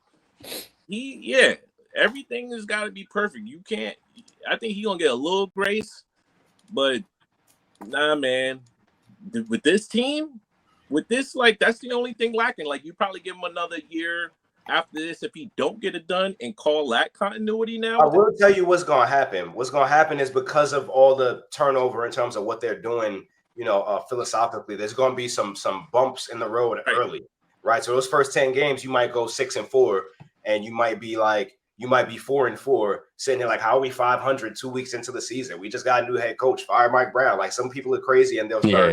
everything has got to be perfect. You can't. I think he's gonna get a little grace, but nah, man. With this team. With this, like, that's the only thing lacking. Like, you probably give him another year after this if he don't get it done, and call that continuity now. I will tell you what's going to happen. What's going to happen is, because of all the turnover in terms of what they're doing, philosophically, there's going to be some bumps in the road early, right? So those first 10 games, you might go 6-4, and you might be 4-4, sitting there like, how are we 500 2 weeks into the season? We just got a new head coach. Fire Mike Brown. Like, some people are crazy, and they'll start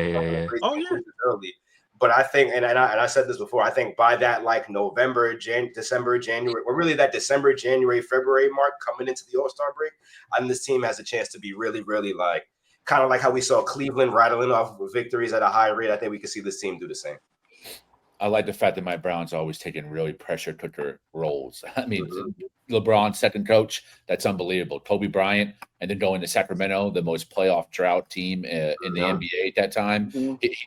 crazy early. But I think, and I said this before, I think by that, like, November, December, January, or really that December, January, February mark coming into the All-Star break, I think this team has a chance to be really, really, like, kind of like how we saw Cleveland rattling off victories at a high rate. I think we can see this team do the same. I like the fact that Mike Brown's always taking really pressure cooker roles. I mean, LeBron's second coach, that's unbelievable. Kobe Bryant, and then going to Sacramento, the most playoff drought team in the NBA at that time.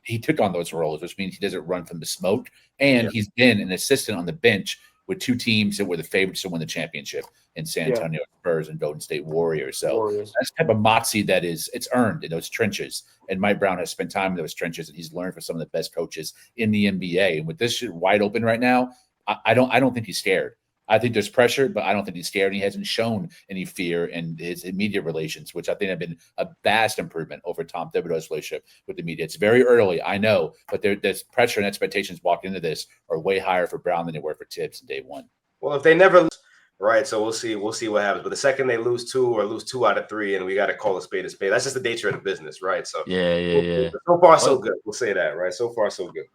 He took on those roles, which means he doesn't run from the smoke. And he's been an assistant on the bench with two teams that were the favorites to win the championship in San Antonio Spurs and Golden State Warriors. So that's the type of moxie that it's earned in those trenches. And Mike Brown has spent time in those trenches, and he's learned from some of the best coaches in the NBA. And with this shit wide open right now, I don't think he's scared. I think there's pressure, but I don't think he's scared. And he hasn't shown any fear in his immediate relations, which I think have been a vast improvement over Tom Thibodeau's relationship with the media. It's very early, I know, but there's pressure and expectations walked into this are way higher for Brown than they were for Tibbs in day one. Well, if they never lose, right, so we'll see what happens. But the second they lose 2 or lose 2 out of 3, and we got to call a spade a spade. That's just the nature of the business, right? So yeah. So far, so good. We'll say that, right? So far, so good.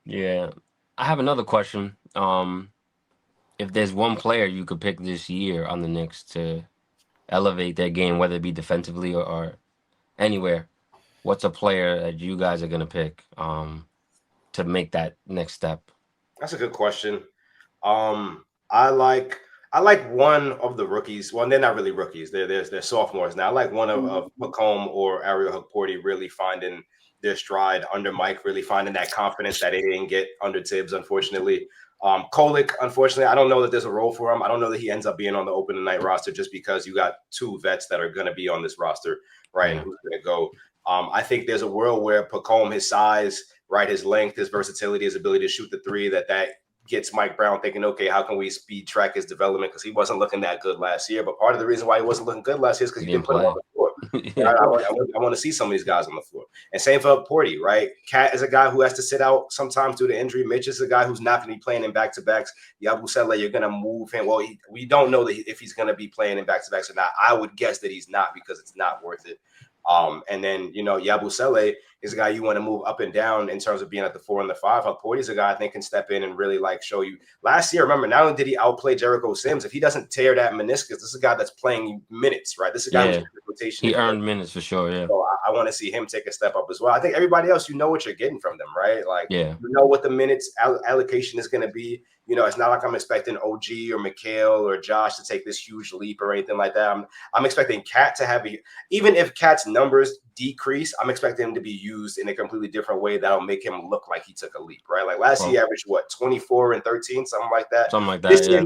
Yeah. I have another question. If there's one player you could pick this year on the Knicks to elevate their game, whether it be defensively or anywhere, what's a player that you guys are gonna pick to make that next step? That's a good question. I like one of the rookies. Well, they're not really rookies. They're sophomores now. I like one of McComb or Ariel Hukporti really finding their stride under Mike, really finding that confidence that they didn't get under Tibbs, unfortunately. Kolek, unfortunately, I don't know that there's a role for him. I don't know that he ends up being on the opening night roster just because you got 2 vets that are going to be on this roster, right? And who's going to go? I think there's a world where Pacome, his size, right, his length, his versatility, his ability to shoot the 3, that gets Mike Brown thinking, okay, how can we speed track his development? Because he wasn't looking that good last year. But part of the reason why he wasn't looking good last year is because he didn't put him on the floor. I want to see some of these guys on the floor. And same for Porty, right? Cat is a guy who has to sit out sometimes due to injury. Mitch is a guy who's not going to be playing in back-to-backs. Yabusele, you're going to move him. Well, we don't know if he's going to be playing in back-to-backs or not. I would guess that he's not because it's not worth it. And then, Yabusele is a guy you want to move up and down in terms of being at the 4 and the 5. Porty is a guy I think can step in and really show you. Last year, remember, not only did he outplay Jericho Sims, if he doesn't tear that meniscus, this is a guy that's playing minutes, right? This is a guy who's in rotation. He earned minutes for sure, yeah. So I want to see him take a step up as well. I think everybody else, you know what you're getting from them, right? You know what the minutes allocation is going to be. It's not like I'm expecting OG or Mikal or Josh to take this huge leap or anything like that. I'm expecting Cat to have even if Cat's numbers decrease, I'm expecting him to be used in a completely different way that'll make him look like he took a leap, right? Like last year, he averaged 24 and 13, something like that. This year,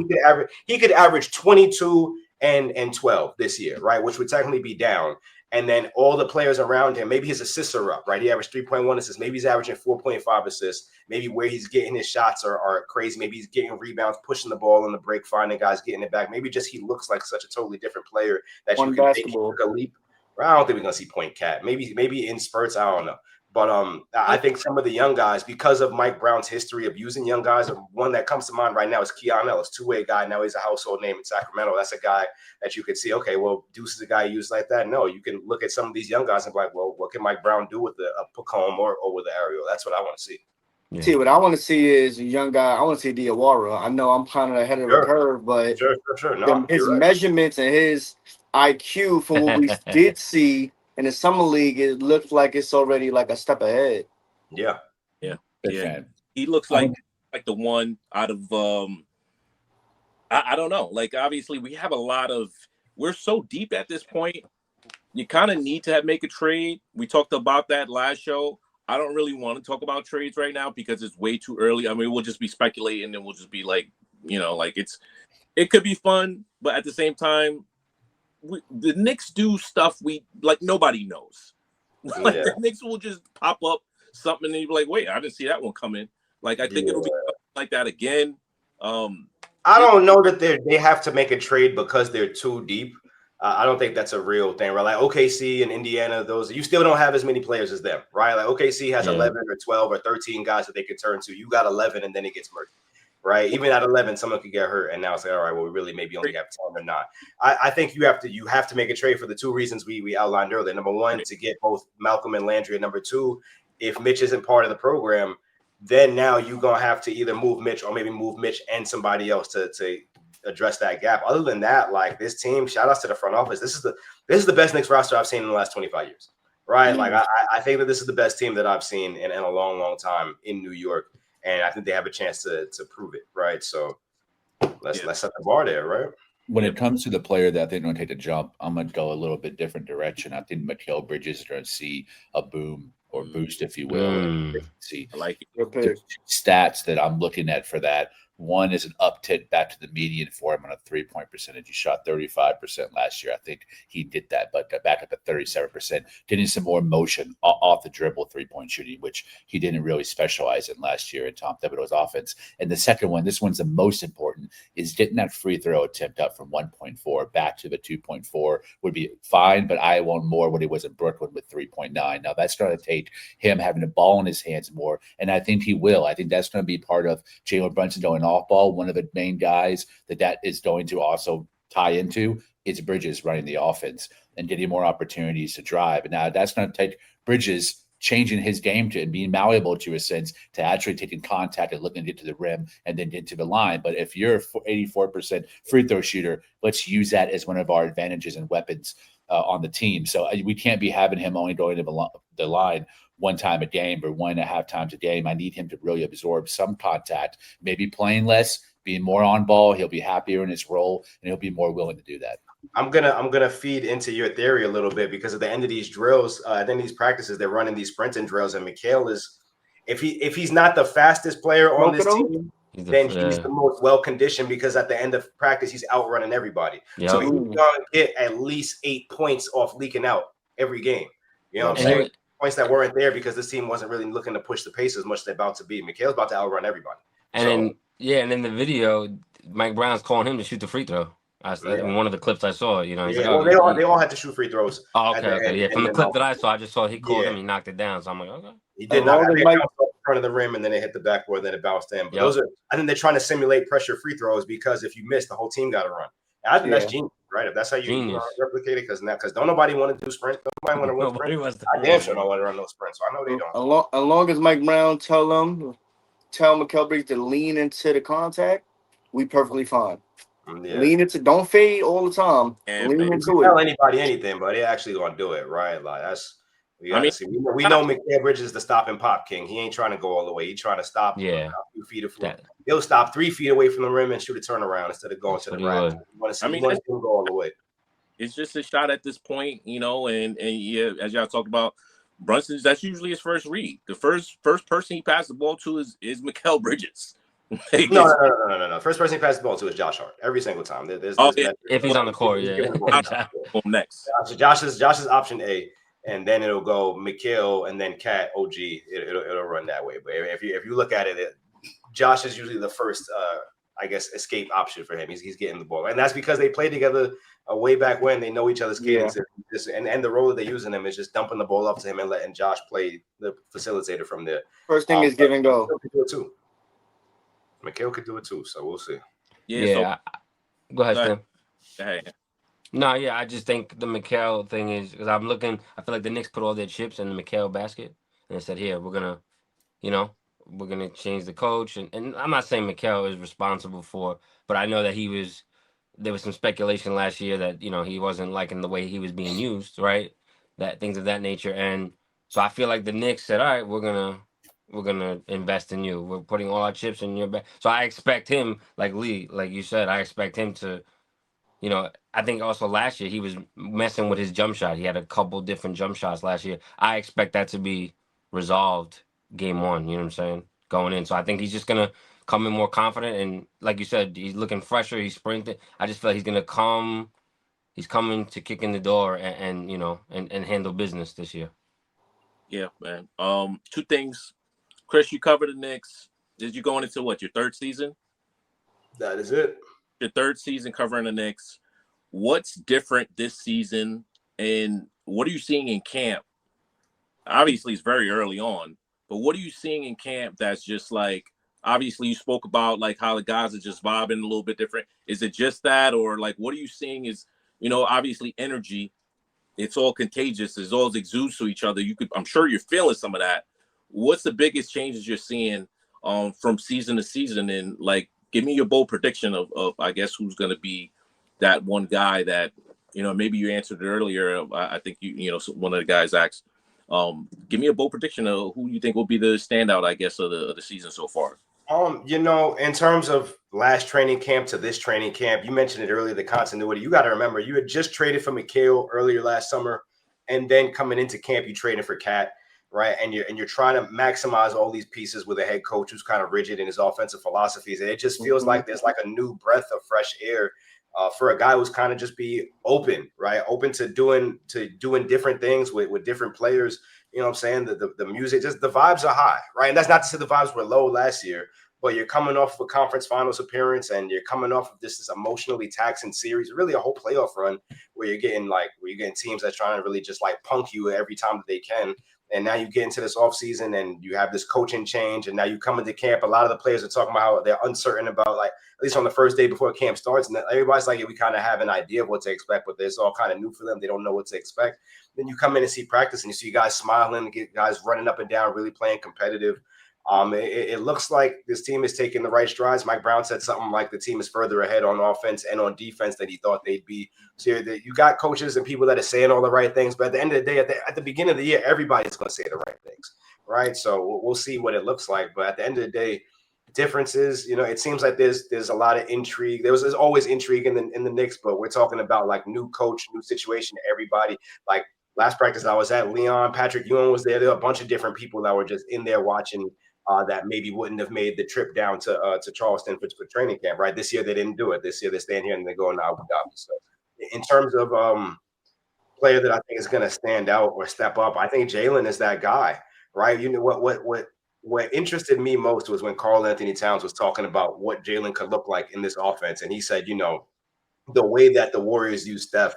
he could average 22 and 12 this year, right? Which would technically be down. And then all the players around him, maybe his assists are up, right? He averaged 3.1 assists. Maybe he's averaging 4.5 assists. Maybe where he's getting his shots are crazy. Maybe he's getting rebounds, pushing the ball in the break, finding guys, getting it back. Maybe just he looks like such a totally different player that you can make a leap. I don't think we're going to see Point Cat. Maybe in spurts, I don't know. But I think some of the young guys, because of Mike Brown's history of using young guys, one that comes to mind right now is Keon Ellis, 2-way guy. Now he's a household name in Sacramento. That's a guy that you could see, okay, well, Deuce is a guy used like that. No, you can look at some of these young guys and be like, well, what can Mike Brown do with a Pacome or with the Ariel? That's what I want to see. Yeah. See, what I want to see is a young guy. I want to see Diawara. I know I'm kind of ahead of the curve, but sure. No, his measurements and his IQ from what we did see in the summer league, it looks like it's already like a step ahead. Yeah. He looks like the one out of I don't know. Obviously, we have we're so deep at this point. You kind of need to make a trade. We talked about that last show. I don't really want to talk about trades right now because it's way too early. I mean, we'll just be speculating and we'll just be it could be fun, but at the same time, the Knicks do stuff nobody knows. The Knicks will just pop up something and you're like, wait, I didn't see that one coming. I think it'll be like that again. I don't know that they have to make a trade because they're too deep. I don't think that's a real thing, right? Like OKC and Indiana, those you still don't have as many players as them, right? Like OKC has 11 or 12 or 13 guys that they could turn to. You got 11 and then it gets murky, right? Even at 11, someone could get hurt, and now it's like, all right, well, we really maybe only have 10 or not. I think you have to make a trade for the 2 reasons we outlined earlier. Number 1, to get both Malcolm and Landry. And number 2, if Mitch isn't part of the program, then now you're gonna have to either move Mitch or maybe move Mitch and somebody else to address that gap. Other than that, this team, shout outs to the front office. This is the best Knicks roster I've seen in the last 25 years, right? I think that this is the best team that I've seen in a long, long time in New York, and I think they have a chance to prove it, right? So let's set the bar there, right? When it comes to the player that they're going to take the jump, I'm going to go a little bit different direction. I think Mikal Bridges is going to see a boom or boost, if you will. See, I like the stats that I'm looking at for that One is an uptick back to the median for him on a 3-point percentage. He shot 35% last year. I think he did that, but got back up at 37%. Getting some more motion off the dribble 3-point shooting, which he didn't really specialize in last year in Tom Thibodeau's offense. And the second one, this one's the most important, is getting that free throw attempt up from 1.4 back to the 2.4 would be fine, but I want more when he was in Brooklyn with 3.9. Now that's going to take him having the ball in his hands more, and I think he will. I think that's going to be part of Jalen Brunson going off ball. One of the main guys that is going to also tie into is Bridges running the offense and getting more opportunities to drive. And now that's going to take Bridges changing his game to and being malleable to a sense to actually taking contact and looking to get to the rim and then get to the line. But if you're 84% free throw shooter, let's use that as one of our advantages and weapons on the team. So we can't be having him only going to the line one time a game or 1.5 times a game. I need him to really absorb some contact, maybe playing less, being more on ball. He'll be happier in his role, and he'll be more willing to do that. I'm gonna feed into your theory a little bit, because at the end of these drills, then these practices, they're running these sprinting drills, and Mikal is, if he's not the fastest player on this team, then he's the most well conditioned, because at the end of practice, he's outrunning everybody. Yep. So he's gonna get at least 8 points off leaking out every game. You know what I'm saying? Points that weren't there because this team wasn't really looking to push the pace as much as they're about to be. Mikal's about to outrun everybody. And then in the video, Mike Brown's calling him to shoot the free throw. In one of the clips I saw, you know, he's like, they all had to shoot free throws. Oh, okay. From the clip that I saw, I just saw he called him, he knocked it down. So I'm like, okay. He did not have in front of the rim, and then it hit the backboard, then it bounced in. But I think they're trying to simulate pressure free throws, because if you miss, the whole team got to run. And I think that's genius, right? If that's how you replicate it, because don't nobody want to do sprints. Nobody want to run sprints. I damn sure don't want to run no sprints. So I know they don't. As long as Mike Brown tell Mikal Bridges to lean into the contact, we perfectly fine. Lean into, don't fade all the time. Lean into it. Tell anybody anything, but they actually gonna do it, right? Like that's. We know Mikal Bridges is the stop and pop king. He ain't trying to go all the way. He's trying to stop. A few feet of floor. He'll stop 3 feet away from the rim and shoot a turnaround instead of going to the rack. You want to go all the way. It's just a shot at this point, you know, and yeah, as y'all talked about, Brunson, that's usually his first read. The first person he passed the ball to is Mikal Bridges. No. First person he passes the ball to is Josh Hart every single time. If he's on the court, next. Josh's option A, and then it'll go Mikal and then Cat OG. It'll run that way. But if you look at it, Josh is usually the first, I guess, escape option for him. He's getting the ball, and that's because they played together way back when. They know each other's cadence, and the role that they're using him is just dumping the ball up to him and letting Josh play the facilitator from there. First thing is give and go. Mikal could do it too, so we'll see. Yeah. Go ahead, Tim. Hey. No, I just think the Mikal thing is, because I feel like the Knicks put all their chips in the Mikal basket, and they said, here, we're gonna change the coach, and I'm not saying Mikal is responsible for, but I know that there was some speculation last year that, you know, he wasn't liking the way he was being used, right? That things of that nature, and so I feel like the Knicks said, all right, we're gonna invest in you. We're putting all our chips in your back. So I expect him, like Lee, like you said, I expect him to, you know, I think also last year he was messing with his jump shot. He had a couple different jump shots last year. I expect that to be resolved game one, you know what I'm saying, going in. So I think he's just going to come in more confident. And like you said, he's looking fresher. He's sprinting. I just feel like he's going to come. He's coming to kick in the door and you know, and handle business this year. Yeah, man. Two things. Chris, you covered the Knicks. Did you going into what, your third season? That is it. Your third season covering the Knicks. What's different this season, and what are you seeing in camp? Obviously, it's very early on, but what are you seeing in camp that's just like, obviously you spoke about like how the guys are just vibing a little bit different. Is it just that, or like what are you seeing is, you know, obviously energy, it's all contagious. It's all exudes to each other. I'm sure you're feeling some of that. What's the biggest changes you're seeing from season to season? And like, give me your bold prediction of I guess who's going to be that one guy that, you know, maybe you answered it earlier. I think you know, one of the guys asked. Give me a bold prediction of who you think will be the standout, I guess, of the season so far. You know, in terms of last training camp to this training camp, you mentioned it earlier, the continuity. You got to remember, you had just traded for Mikal earlier last summer, and then coming into camp, you traded for Cat. right? And you're trying to maximize all these pieces with a head coach who's kind of rigid in his offensive philosophies, and it just feels like there's like a new breath of fresh air for a guy who's kind of just be open, right? Open to doing different things with different players. You know what I'm saying? The music, just the vibes are high, right? And that's not to say the vibes were low last year, but you're coming off of a conference finals appearance and you're coming off of this emotionally taxing series, really a whole playoff run where you're getting teams that's trying to really just like punk you every time that they can. And now you get into this offseason and you have this coaching change, and now you come into camp. A lot of the players are talking about how they're uncertain about, like, at least on the first day before camp starts. And everybody's like, yeah, we kind of have an idea of what to expect, but it's all kind of new for them. They don't know what to expect. Then you come in and see practice and you see guys smiling, get guys running up and down, really playing competitive. It looks like this team is taking the right strides. Mike Brown said something like the team is further ahead on offense and on defense than he thought they'd be. So you got coaches and people that are saying all the right things, but at the end of the day, at the beginning of the year, everybody's going to say the right things, right? So we'll see what it looks like. But at the end of the day, differences, it seems like there's a lot of intrigue. There's always intrigue in the Knicks, but we're talking about like new coach, new situation, everybody. Like last practice I was at, Leon, Patrick Ewing was there. There were a bunch of different people that were just in there watching. That maybe wouldn't have made the trip down to Charleston for training camp, right? This year they didn't do it. This year they're staying here and they're going to Abu Dhabi. So in terms of player that I think is going to stand out or step up, I think Jalen is that guy, right? You know what interested me most was when Karl Anthony Towns was talking about what Jalen could look like in this offense, and he said, the way that the Warriors use Steph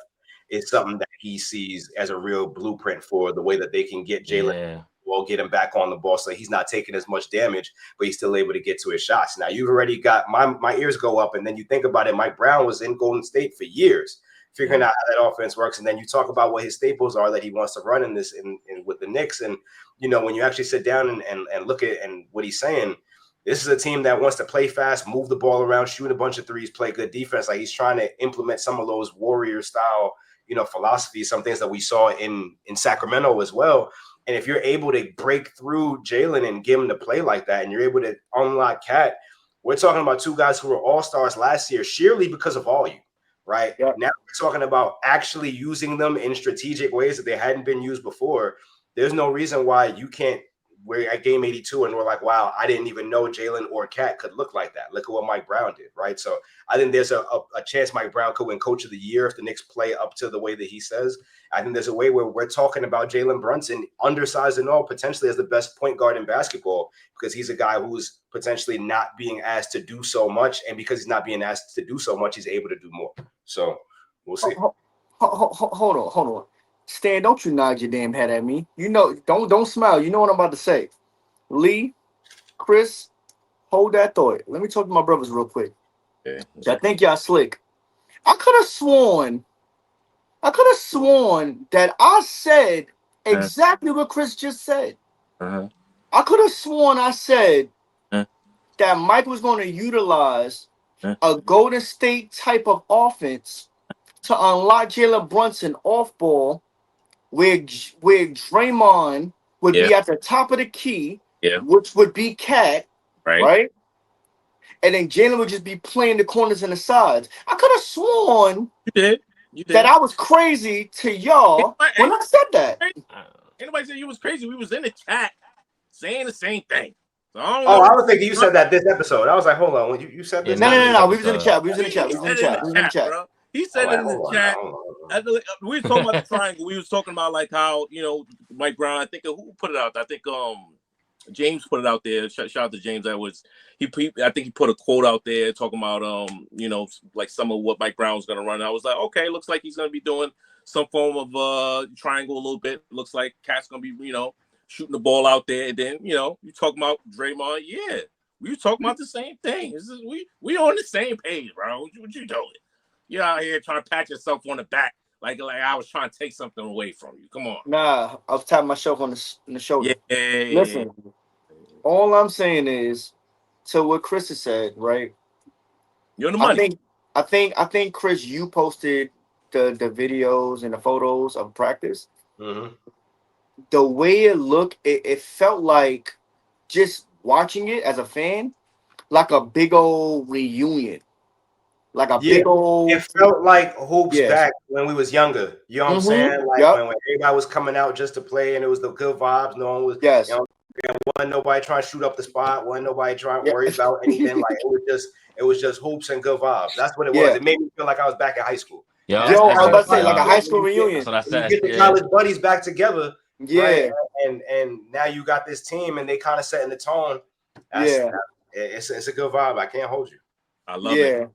is something that he sees as a real blueprint for the way that they can get Jalen. Yeah. Will get him back on the ball so he's not taking as much damage, but he's still able to get to his shots. Now you've already got my ears go up, and then you think about it. Mike Brown was in Golden State for years, figuring out how that offense works, and then you talk about what his staples are that he wants to run in this in with the Knicks. And when you actually sit down and look at and what he's saying, this is a team that wants to play fast, move the ball around, shoot a bunch of threes, play good defense. Like he's trying to implement some of those Warrior style, philosophies, some things that we saw in Sacramento as well. And if you're able to break through Jalen and get him to play like that, and you're able to unlock Cat, we're talking about two guys who were all-stars last year, sheerly because of volume, right? Yep. Now we're talking about actually using them in strategic ways that they hadn't been used before. There's no reason why you can't. We're at game 82 and we're like, wow, I didn't even know Jalen or Cat could look like that. Look at what Mike Brown did, right? So I think there's a chance Mike Brown could win Coach of the Year if the Knicks play up to the way that he says. I think there's a way where we're talking about Jalen Brunson, undersized and all, potentially as the best point guard in basketball, because he's a guy who's potentially not being asked to do so much. And because he's not being asked to do so much, he's able to do more. So we'll see. Hold on. Stan, don't you nod your damn head at me. Don't smile. You know what I'm about to say. Lee, Chris, hold that thought. Let me talk to my brothers real quick. Okay. I think y'all slick. I could have sworn that I said exactly what Chris just said. Uh-huh. I could have sworn I said that Mike was going to utilize a Golden State type of offense to unlock Jalen Brunson off ball, where Draymond would be at the top of the key, which would be Cat, right? And then Jalen would just be playing the corners and the sides. I could have sworn you did. That I was crazy to y'all when I said that. Anybody said you was crazy? We was in the chat saying the same thing. So I was thinking you said that this episode. I was like, hold on, you said this. No. We was in the chat. We was in the chat. Bro. He said it in the chat. We was talking about the triangle. We was talking about like how Mike Brown. I think who put it out? I think James put it out there. Shout out to James. I think he put a quote out there talking about like some of what Mike Brown was gonna run. I was like, okay, looks like he's gonna be doing some form of triangle a little bit. Looks like Cat's gonna be shooting the ball out there. And then you talking about Draymond. Yeah, we were talking about the same thing. We on the same page, bro. What you doing? You're out here trying to pat yourself on the back like I was trying to take something away from you. Come on. Nah, I was tapping myself on the shoulder. Yeah. Listen, all I'm saying is, to what Chris has said, right? You're on the money. I think Chris, you posted the videos and the photos of practice. Mm-hmm. The way it looked, it felt like, just watching it as a fan, like a big old reunion. like a big old. It felt like hoops Yeah. back when we was younger. You know what I'm saying? Like Yep. when everybody was coming out just to play, and it was the good vibes. No one was, Yes. you know, wasn't nobody trying to shoot up the spot. Wasn't nobody trying to Yeah. worry about anything. Like it was just hoops and good vibes. That's what it was. Yeah. It made me feel like I was back in high school. Yeah, Yo, I was about to say That's like a what high it school was. reunion. that's what I When you said. get the Yeah. college buddies back together, right? Yeah. And now you got this team, and they kind of setting the tone. It's a good vibe. I can't hold you. I love it.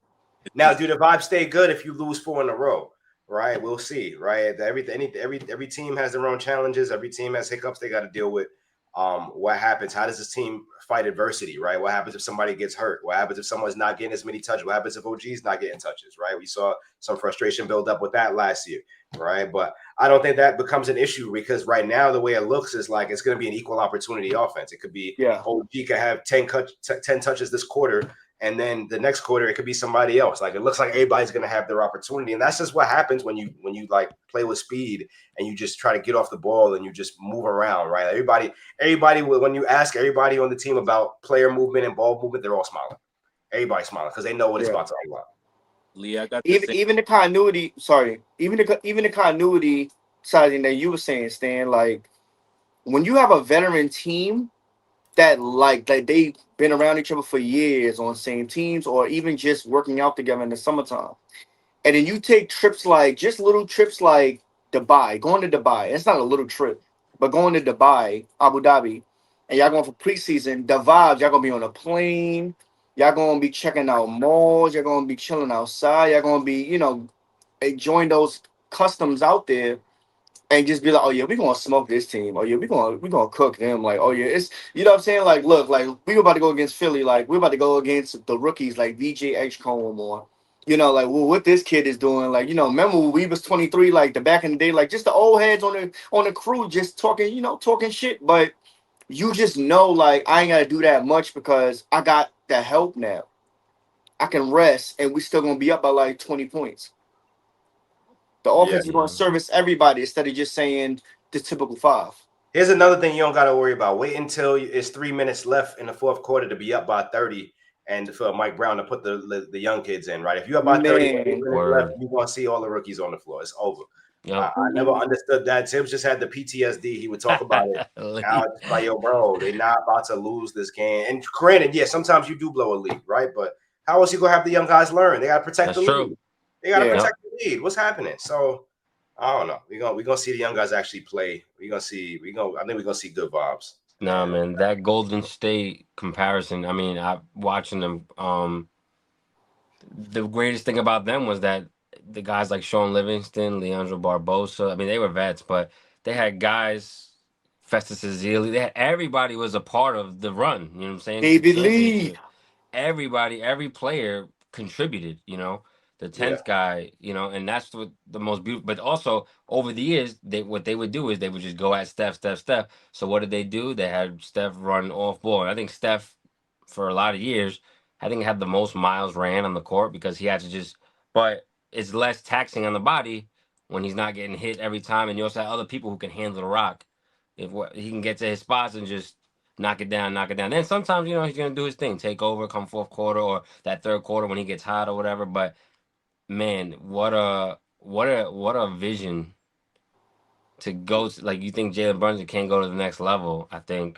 Now, do the vibe stay good if you lose 4 in a row? Right, we'll see. Right, every team has their own challenges. Every team has hiccups they got to deal with. What happens? How does this team fight adversity? Right, what happens if somebody gets hurt? What happens if someone's not getting as many touches? What happens if OG's not getting touches? Right, we saw some frustration build up with that last year. Right, but I don't think that becomes an issue because right now the way it looks is like it's going to be an equal opportunity offense. It could be OG could have 10 touches this quarter. And then the next quarter, it could be somebody else. Like it looks like everybody's going to have their opportunity, and that's just what happens when you like play with speed and you just try to get off the ball and you just move around, right? Everybody. When you ask everybody on the team about player movement and ball movement, they're all smiling. Everybody's smiling because they know what it's about to unlock. Lee, I got even the continuity. Sorry, even the continuity sizing that you were saying, Stan. Like when you have a veteran team that they've been around each other for years on same teams or even just working out together in the summertime. And then you take trips like just little trips like Dubai, going to Dubai. It's not a little trip, but going to Dubai, Abu Dhabi, and y'all going for preseason, the vibes, y'all gonna be on a plane, y'all gonna be checking out malls, y'all gonna be chilling outside, y'all gonna be, enjoying those customs out there and just be like, oh yeah, we're gonna smoke this team. Oh yeah, we're gonna cook them. Like, oh yeah, it's what I'm saying? Like, look, like we about to go against Philly, like we're about to go against the rookies like VJ Edgecombe or like what this kid is doing. Like, remember when we was 23, like the back in the day, like just the old heads on the crew just talking, talking shit. But you just know like I ain't gotta do that much because I got the help now. I can rest and we still gonna be up by like 20 points. The offense is going to service everybody instead of just saying the typical 5. Here's another thing you don't got to worry about. Wait until it's 3 minutes left in the fourth quarter to be up by 30 and for Mike Brown to put the young kids in, right? If you're up by 30 minutes left, you're going to see all the rookies on the floor. It's over. Yep. I never understood that. Tibbs just had the PTSD. He would talk about it. Now it's like, yo, bro, they're not about to lose this game. And granted, yeah, sometimes you do blow a lead, right? But how else you going to have the young guys learn? They got to protect the lead. They got to protect the lead. What's happening? So I don't know. We're gonna see the young guys actually play. I think we're gonna see good vibes. Nah, man, that Golden State comparison. I mean, I watching them. The greatest thing about them was that the guys like Sean Livingston, Leandro Barbosa. I mean, they were vets, but they had guys. Festus Ezeli. They had everybody was a part of the run. You know what I'm saying? David Lee. Everybody, every player contributed. The 10th guy, and that's what the most beautiful. But also over the years, what they would do is they would just go at Steph. So what did they do? They had Steph run off ball. And I think Steph, for a lot of years, I think had the most miles ran on the court because he had to just. But it's less taxing on the body when he's not getting hit every time, and you also have other people who can handle the rock. If he can get to his spots and just knock it down. Then sometimes he's gonna do his thing, take over, come fourth quarter or that third quarter when he gets hot or whatever. But man, what a vision to go to, like, you think Jalen Brunson can't go to the next level? I think,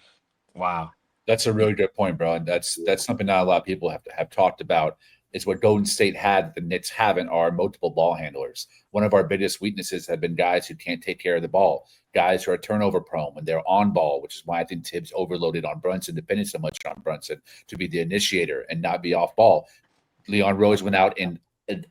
wow. That's a really good point, bro. That's something not a lot of people have talked about. It's what Golden State had that the Knicks haven't are multiple ball handlers. One of our biggest weaknesses have been guys who can't take care of the ball, guys who are turnover prone when they're on ball, which is why I think Tibbs overloaded on Brunson, depending so much on Brunson to be the initiator and not be off ball. Leon Rose went out and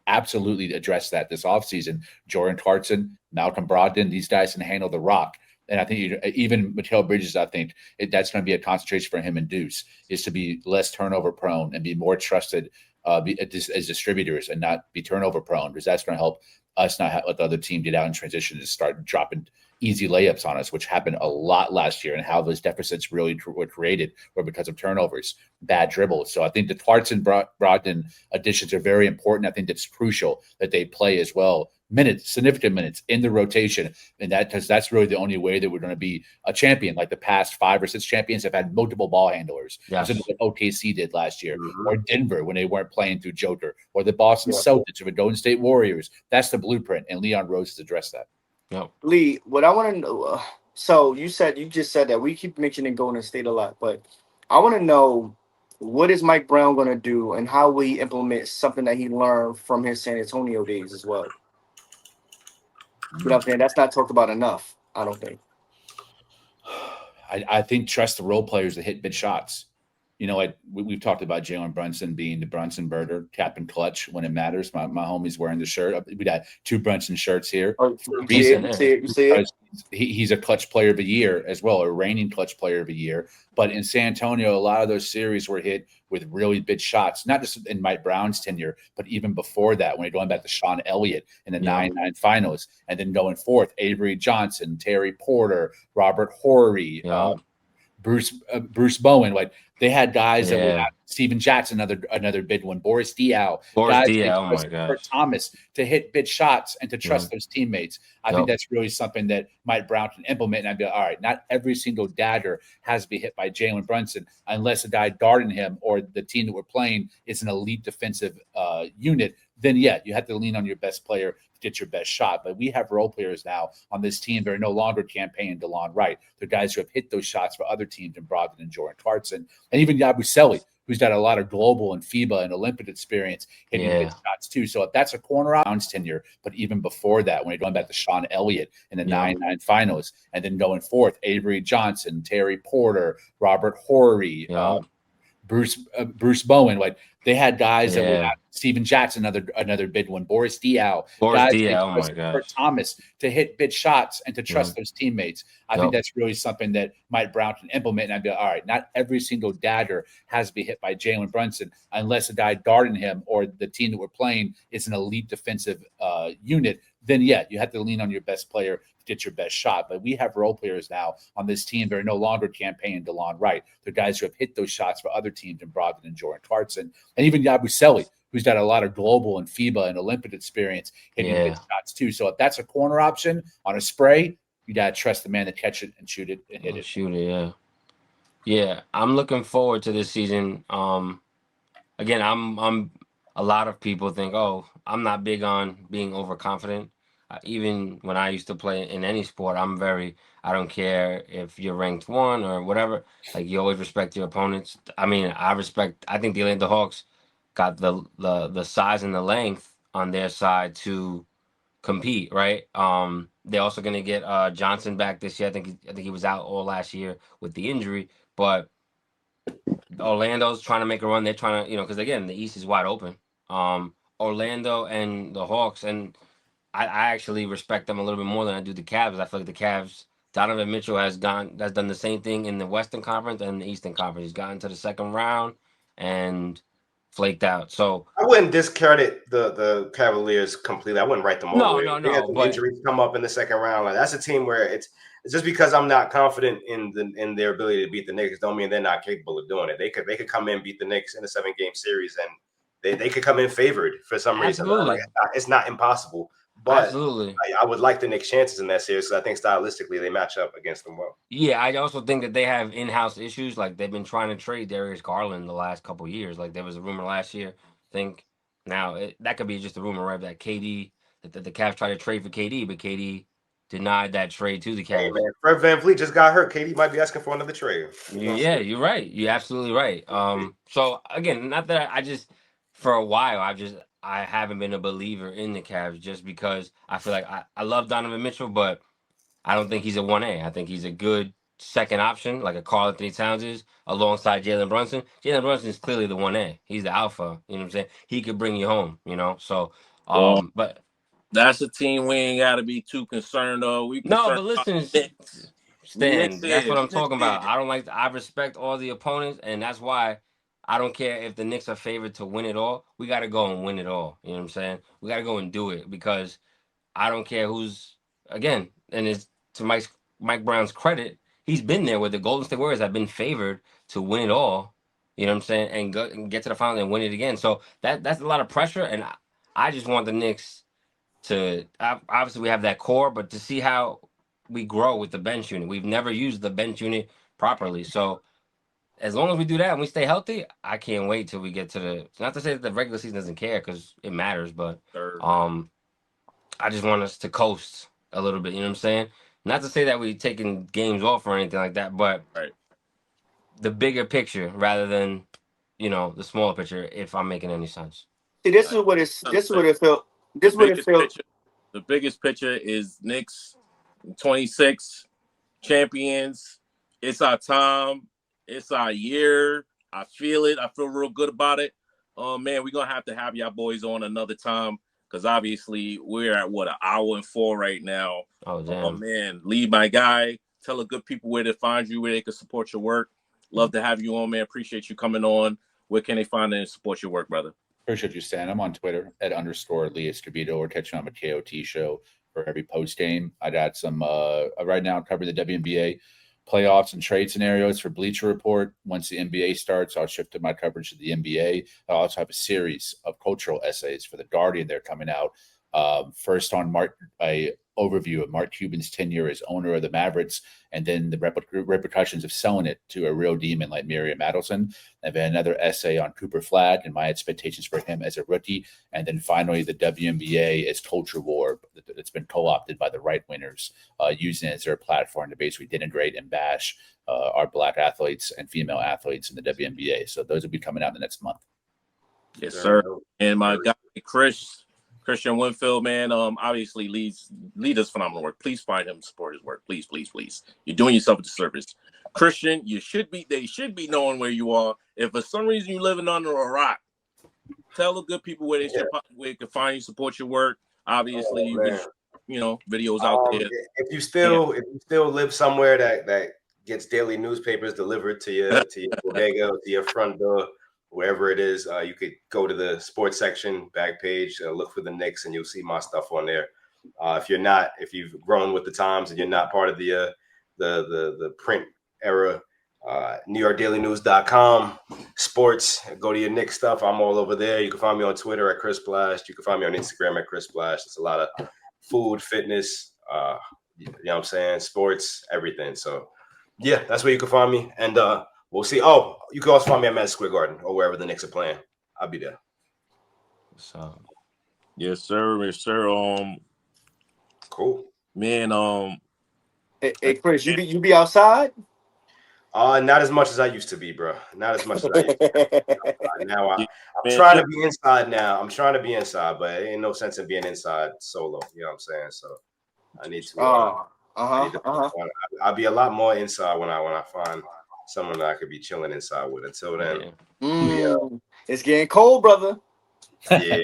absolutely addressed that this offseason. Jordan Clarkson, Malcolm Brogdon, these guys can handle the rock. And I think even Mikal Bridges, I think that's going to be a concentration for him and Deuce, is to be less turnover prone and be more trusted as distributors and not be turnover prone, because that's going to help us not let the other team get out in transition and start dropping easy layups on us, which happened a lot last year, and how those deficits really were created were because of turnovers, bad dribbles. So I think the Clarkson Brogdon additions are very important. I think it's crucial that they play as well, significant minutes in the rotation, and that's really the only way that we're going to be a champion. Like the past 5 or 6 champions have had multiple ball handlers. Yes. What OKC did last year, or Denver when they weren't playing through Joker, or the Boston Celtics or the Golden State Warriors. That's the blueprint, and Leon Rose has addressed that. Yep. Lee, what I want to know. So you just said that we keep mentioning Golden State a lot, but I want to know, what is Mike Brown going to do, and how will he implement something that he learned from his San Antonio days as well? You know what I'm saying? That's not talked about enough, I don't think. I think trust the role players that hit big shots. You know, we've talked about Jalen Brunson being the Brunson birder, Captain Clutch when it matters. My homie's wearing the shirt. We got 2 Brunson shirts here. You see it? He's a clutch player of the year as well, a reigning clutch player of the year. But in San Antonio, a lot of those series were hit with really big shots, not just in Mike Brown's tenure, but even before that, when you're going back to Sean Elliott in the 9-9 finals, and then going forth, Avery Johnson, Terry Porter, Robert Horry, Bruce Bowen. Like, they had guys that were Steven Jackson, another big one, Boris Diaw, oh my gosh, Thomas, to hit big shots and to trust those teammates. I think that's really something that Mike Brown can implement. And I'd be like, all right, not every single dagger has to be hit by Jalen Brunson unless a guy guarding him or the team that we're playing is an elite defensive unit. Then you have to lean on your best player to get your best shot. But we have role players now on this team that are no longer campaigning DeLon Wright. They're guys who have hit those shots for other teams in Brogdon and Jordan Clarkson, and even Yabusele, who's got a lot of global and FIBA and Olympic experience hitting big shots too. So if that's a corner out tenure, but even before that, when you're going back to Sean Elliott in the 9-9 finals, and then going forth, Avery Johnson, Terry Porter, Robert Horry, Bruce Bowen. Like, they had guys that were Steven Jackson, another big one, Boris Diaw, oh my gosh, Thomas, to hit big shots and to trust those teammates. I think that's really something that Mike Brown can implement. And I'd be like, all right, not every single dagger has to be hit by Jalen Brunson unless a guy guarding him or the team that we're playing is an elite defensive unit. Then you have to lean on your best player to get your best shot. But we have role players now on this team that are no longer campaigning DeLon Wright. They're guys who have hit those shots for other teams in Brogdon and Jordan Clarkson, and even Yabusele, who's got a lot of global and FIBA and Olympic experience hitting big shots too. So if that's a corner option on a spray, you got to trust the man to catch it and shoot it and hit it. Shoot it, yeah. I'm looking forward to this season. Again, I'm. A lot of people think, I'm not big on being overconfident. Even when I used to play in any sport, I don't care if you're ranked 1 or whatever. Like, you always respect your opponents. I mean, I think the Hawks got the size and the length on their side to compete, right? They're also going to get Johnson back this year. I think he was out all last year with the injury, but Orlando's trying to make a run. They're trying to, because again, the East is wide open. Orlando and the Hawks, and I actually respect them a little bit more than I do the Cavs. I feel like the Cavs, Donovan Mitchell has done the same thing in the Western Conference and the Eastern Conference. He's gotten to the second round and flaked out. So I wouldn't discredit the Cavaliers completely. I wouldn't write them all. No. They had some injuries come up in the second round. Like, that's a team where it's just because I'm not confident in their ability to beat the Knicks don't mean they're not capable of doing it. They could come in, beat the Knicks in a 7-game series, and they could come in favored for some reason. Like, it's not impossible. But I would like the Knicks' chances in that series because I think stylistically they match up against them well. Yeah, I also think that they have in-house issues. Like, they've been trying to trade Darius Garland the last couple of years. Like, there was a rumor last year. I think now that could be just a rumor, right? That the Cavs tried to trade for KD, but KD denied that trade to the Cavs. Hey, man, Fred VanVleet just got hurt. KD might be asking for another trade. Yeah, you're right. You're absolutely right. So again, not that for a while, I haven't been a believer in the Cavs just because I feel like I love Donovan Mitchell, but I don't think he's a 1A. I think he's a good second option, like a Karl Anthony Towns is, alongside Jalen Brunson. Jalen Brunson is clearly the 1A. He's the alpha. You know what I'm saying? He could bring you home, So, but that's a team we ain't got to be too concerned of. But listen, Stan, that's what I'm talking about. I respect all the opponents, and that's why I don't care if the Knicks are favored to win it all. We got to go and win it all. You know what I'm saying? We got to go and do it because I don't care who's again, and it's to Mike Brown's credit, he's been there where the Golden State Warriors have been favored to win it all. You know what I'm saying? And go and get to the final and win it again. So that's a lot of pressure, and I just want the Knicks to obviously we have that core, but to see how we grow with the bench unit. We've never used the bench unit properly. So as long as we do that and we stay healthy, I can't wait till we get to the. Not to say that the regular season doesn't care because it matters, but I just want us to coast a little bit. You know what I'm saying? Not to say that we taking games off or anything like that, but the bigger picture rather than the smaller picture. If I'm making any sense. See, this is what it's. This is what it felt. This is what it felt. The biggest picture is Knicks 26 champions. It's our time. It's our year. I feel it. I feel real good about it. Man, we're gonna have to have y'all boys on another time because obviously we're at what, 1:04 right now. Oh damn. Oh man, lead my guy. Tell the good people where to find you, where they can support your work. Love to have you on, man. Appreciate you coming on. Where can they find and support your work, brother? Appreciate you, Stan. I'm on Twitter at _Lee Escobedo, or catch me on my KOT show for every post game. I got some right now covering the WNBA playoffs and trade scenarios for Bleacher Report. Once the NBA starts, I'll shift to my coverage of the NBA. I also have a series of cultural essays for the Guardian. They're coming out. First on a overview of Mark Cuban's tenure as owner of the Mavericks, and then the repercussions of selling it to a real demon like Miriam Adelson. And then another essay on Cooper Flag and my expectations for him as a rookie. And then finally, the WNBA as culture war that's been co-opted by the right wingers, using it as their platform to basically denigrate and bash our Black athletes and female athletes in the WNBA. So those will be coming out in the next month. Yes, sir. And my guy, Kristian Winfield, man, obviously leads us phenomenal work. Please find him, support his work. Please, please, please. You're doing yourself a disservice. Kristian, they should be knowing where you are. If for some reason you're living under a rock, tell the good people where they can find you, support your work. Obviously, videos out there. If you still live somewhere that gets daily newspapers delivered to your bodega, to your front door, wherever it is, you could go to the sports section back page, look for the Knicks, and you'll see my stuff on there. If you've grown with the times and you're not part of the print era, NewYorkDailyNews.com, sports, go to your Knicks stuff. I'm all over there. You can find me on Twitter at Chris Blast. You can find me on Instagram at Chris Blast. It's a lot of food, fitness, you know what I'm saying, sports, everything. So yeah, that's where you can find me. And we'll see. Oh, you can also find me at Madison Square Garden or wherever the Knicks are playing. I'll be there. So, yes, sir. Yes, sir. Cool, man. Hey, Chris, you be outside? Not as much as I used to be, bro. Not as much as I used to be. Now I'm trying to be inside now. I'm trying to be inside, but it ain't no sense in being inside solo. You know what I'm saying? So I need to. I'll be a lot more inside when I find someone that I could be chilling inside with. Until then, it's getting cold, brother. Yeah,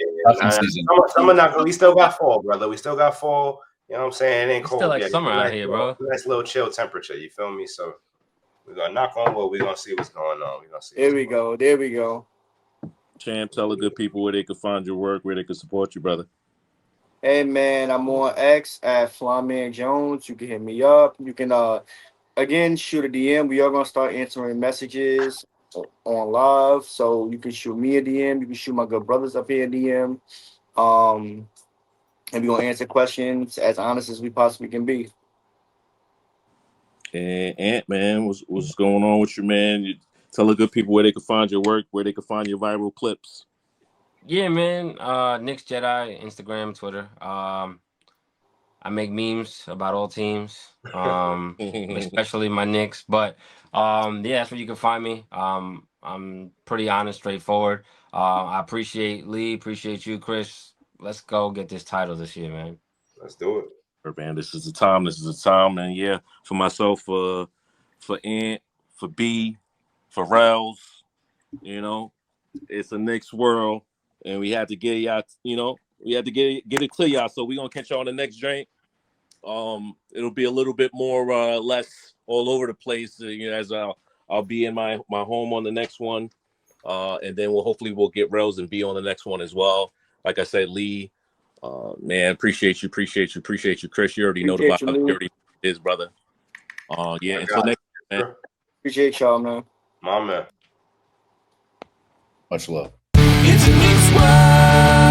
summer not. We still got fall, brother. We still got fall. You know what I'm saying? It ain't cold. Still like yet. summer out here, bro. Nice little chill temperature. You feel me? So we're gonna knock on wood. We're gonna see what's going on. We're gonna see. There we go. Champ, tell the good people where they can find your work, where they can support you, brother. Hey man, I'm on X at Flyman Jones. You can hit me up. You can again shoot a DM. We are gonna start answering messages on live, so you can shoot me a DM. You can shoot my good brothers up here a DM. And we're gonna answer questions as honest as we possibly can be. And Ant, man, what's going on with you, man? You tell the good people where they can find your work, where they can find your viral clips. Yeah, man. Knicks Jedi, Instagram, Twitter. I make memes about all teams, especially my Knicks. But yeah, that's where you can find me. I'm pretty honest, straightforward. I appreciate Lee, appreciate you, Chris. Let's go get this title this year, man. Let's do it. Man, this is the time. And yeah, for myself, for Ant, for B, for Rels, it's a Knicks world, and we had to get y'all. We had to get it clear, y'all. So we're gonna catch y'all on the next drink. It'll be a little bit more less all over the place, as I'll be in my home on the next one, and then we'll hopefully get Rels and B on the next one as well. Like I said, Lee, Man, appreciate you, Chris. You already know Appreciate the you, vibe. Lou. You already know his brother. Yeah. Until next time, man. Appreciate y'all, man. My man. Much love. It's a Knicks world.